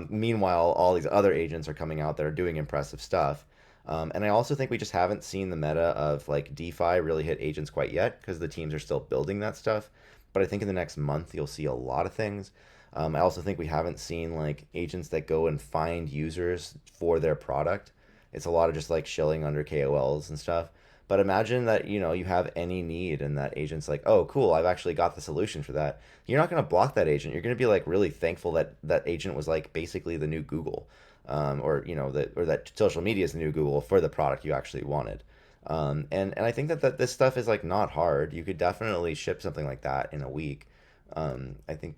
Meanwhile all these other agents are coming out that are doing impressive stuff. And I also think we just haven't seen the meta of like DeFi really hit agents quite yet because the teams are still building that stuff. But I think in the next month you'll see a lot of things. I also think we haven't seen like agents that go and find users for their product. It's a lot of just like shilling under KOLs and stuff. But imagine that, you know, you have any need and that agent's like, oh, cool, I've actually got the solution for that. You're not going to block that agent. You're going to be like really thankful that that agent was like basically the new Google, or, you know, that social media is the new Google for the product you actually wanted. And I think that this stuff is like not hard. You could definitely ship something like that in a week. I think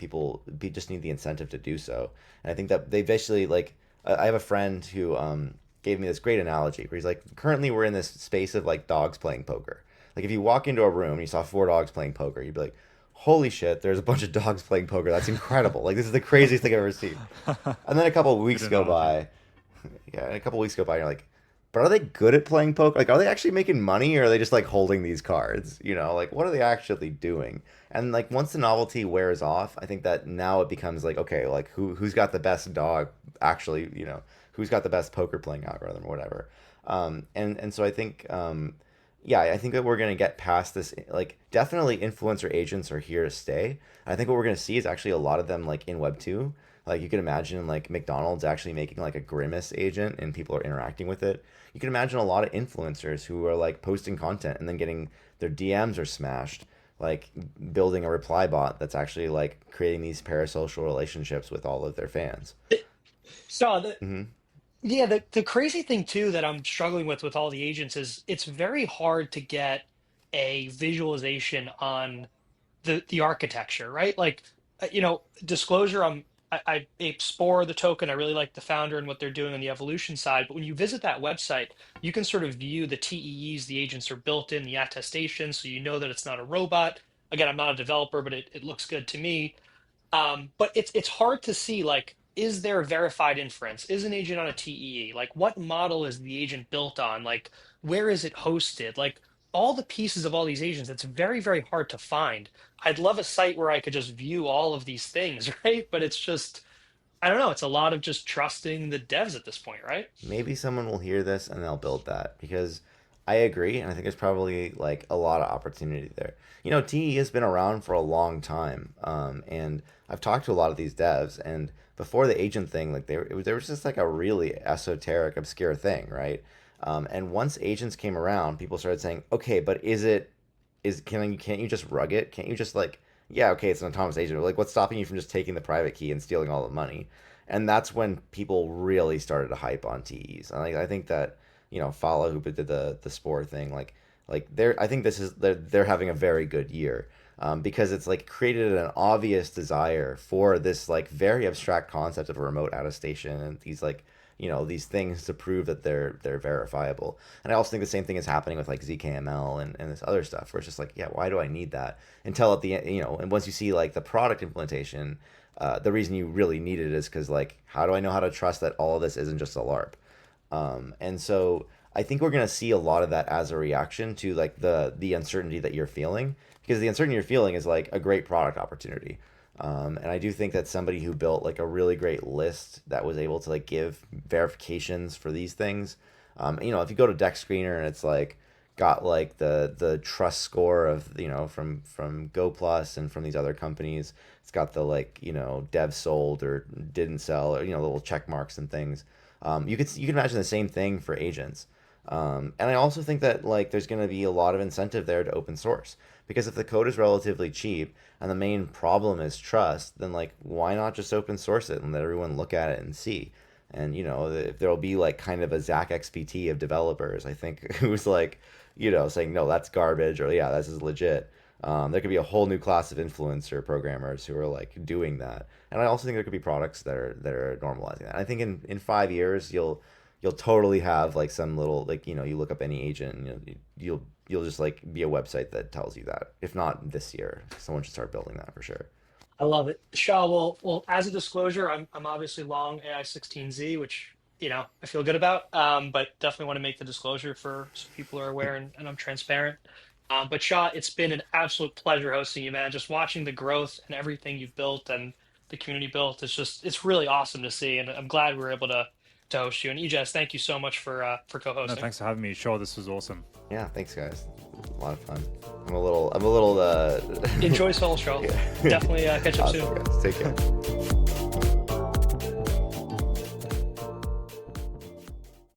just need the incentive to do so. And I think that they basically like I have a friend who gave me this great analogy where he's like, currently we're in this space of like dogs playing poker. Like if you walk into a room and you saw 4 dogs playing poker, you'd be like, holy shit, there's a bunch of dogs playing poker. That's incredible. Like this is the craziest thing I've ever seen. And then a couple of weeks go by. Yeah, and a couple of weeks go by and you're like, but are they good at playing poker? Like, are they actually making money or are they just like holding these cards? You know, like what are they actually doing? And like once the novelty wears off, I think that now it becomes like, okay, like who's got the best dog actually, you know, who's got the best poker playing algorithm or whatever. And so I think yeah, I think that we're going to get past this. Like, definitely influencer agents are here to stay. I think what we're going to see is actually a lot of them, like, in Web 2. Like, you can imagine, like, McDonald's actually making, like, a Grimace agent and people are interacting with it. You can imagine a lot of influencers who are, like, posting content and then getting their DMs are smashed, like, building a reply bot that's actually, like, creating these parasocial relationships with all of their fans. So Hmm. yeah, the crazy thing too that I'm struggling with all the agents is it's very hard to get a visualization on the architecture, right? Like, disclosure, I explore the token. I really like the founder and what they're doing on the evolution side. But when you visit that website, you can sort of view the TEEs the agents are built in, the attestation, so you know that it's not a robot. Again, I'm not a developer, but it looks good to me. But it's hard to see, like, is there verified inference? Is an agent on a TEE? Like, what model is the agent built on? Like, where is it hosted? Like, all the pieces of all these agents, it's very, very hard to find. I'd love a site where I could just view all of these things, right? But it's just, I don't know. It's a lot of just trusting the devs at this point, right? Maybe someone will hear this and they'll build that because I agree, and I think there's probably like a lot of opportunity there. You know, TE has been around for a long time, and I've talked to a lot of these devs, and before the agent thing, like there was just like a really esoteric, obscure thing, right? And once agents came around, people started saying, okay, but can't you just rug it? Can't you just like, yeah, okay, it's an autonomous agent, but like what's stopping you from just taking the private key and stealing all the money? And that's when people really started to hype on TEs. And I think that Fala who did the Spore thing, like I think they're having a very good year, because it's like created an obvious desire for this like very abstract concept of a remote attestation and these like these things to prove that they're verifiable. And I also think the same thing is happening with like zkML and this other stuff where it's just like, yeah, why do I need that? Until at the end, and once you see like the product implementation, the reason you really need it is because like, how do I know how to trust that all of this isn't just a LARP? And so I think we're gonna see a lot of that as a reaction to like the uncertainty that you're feeling, because the uncertainty you're feeling is like a great product opportunity. And I do think that somebody who built like a really great list that was able to like give verifications for these things, if you go to Deck Screener and it's like got like the trust score of from Go Plus and from these other companies, it's got the like dev sold or didn't sell, or little check marks and things. You can imagine the same thing for agents. And I also think that like there's going to be a lot of incentive there to open source, because if the code is relatively cheap and the main problem is trust, then like why not just open source it and let everyone look at it and see? And if there'll be like kind of a Zach XPT of developers, I think, who's like saying no, that's garbage, or yeah, this is legit. There could be a whole new class of influencer programmers who are like doing that. And I also think there could be products that are normalizing that. I think in 5 years you'll totally have like some little like you look up any agent and you'll just like be a website that tells you that. If not this year, someone should start building that for sure. I love it. Shah, well, as a disclosure, I'm obviously long AI16Z, which, I feel good about. But definitely want to make the disclosure so people are aware and I'm transparent. But Shah, it's been an absolute pleasure hosting you, man. Just watching the growth and everything you've built and the community built. It's really awesome to see. And I'm glad we were able to host you. And EJS, thank you so much for No, co-hosting. thanks for having me. Sure, this was awesome. Yeah, thanks guys. A lot of fun. I'm a little Enjoy Soul Show. Yeah. Definitely catch up Awesome, soon. guys. Take care.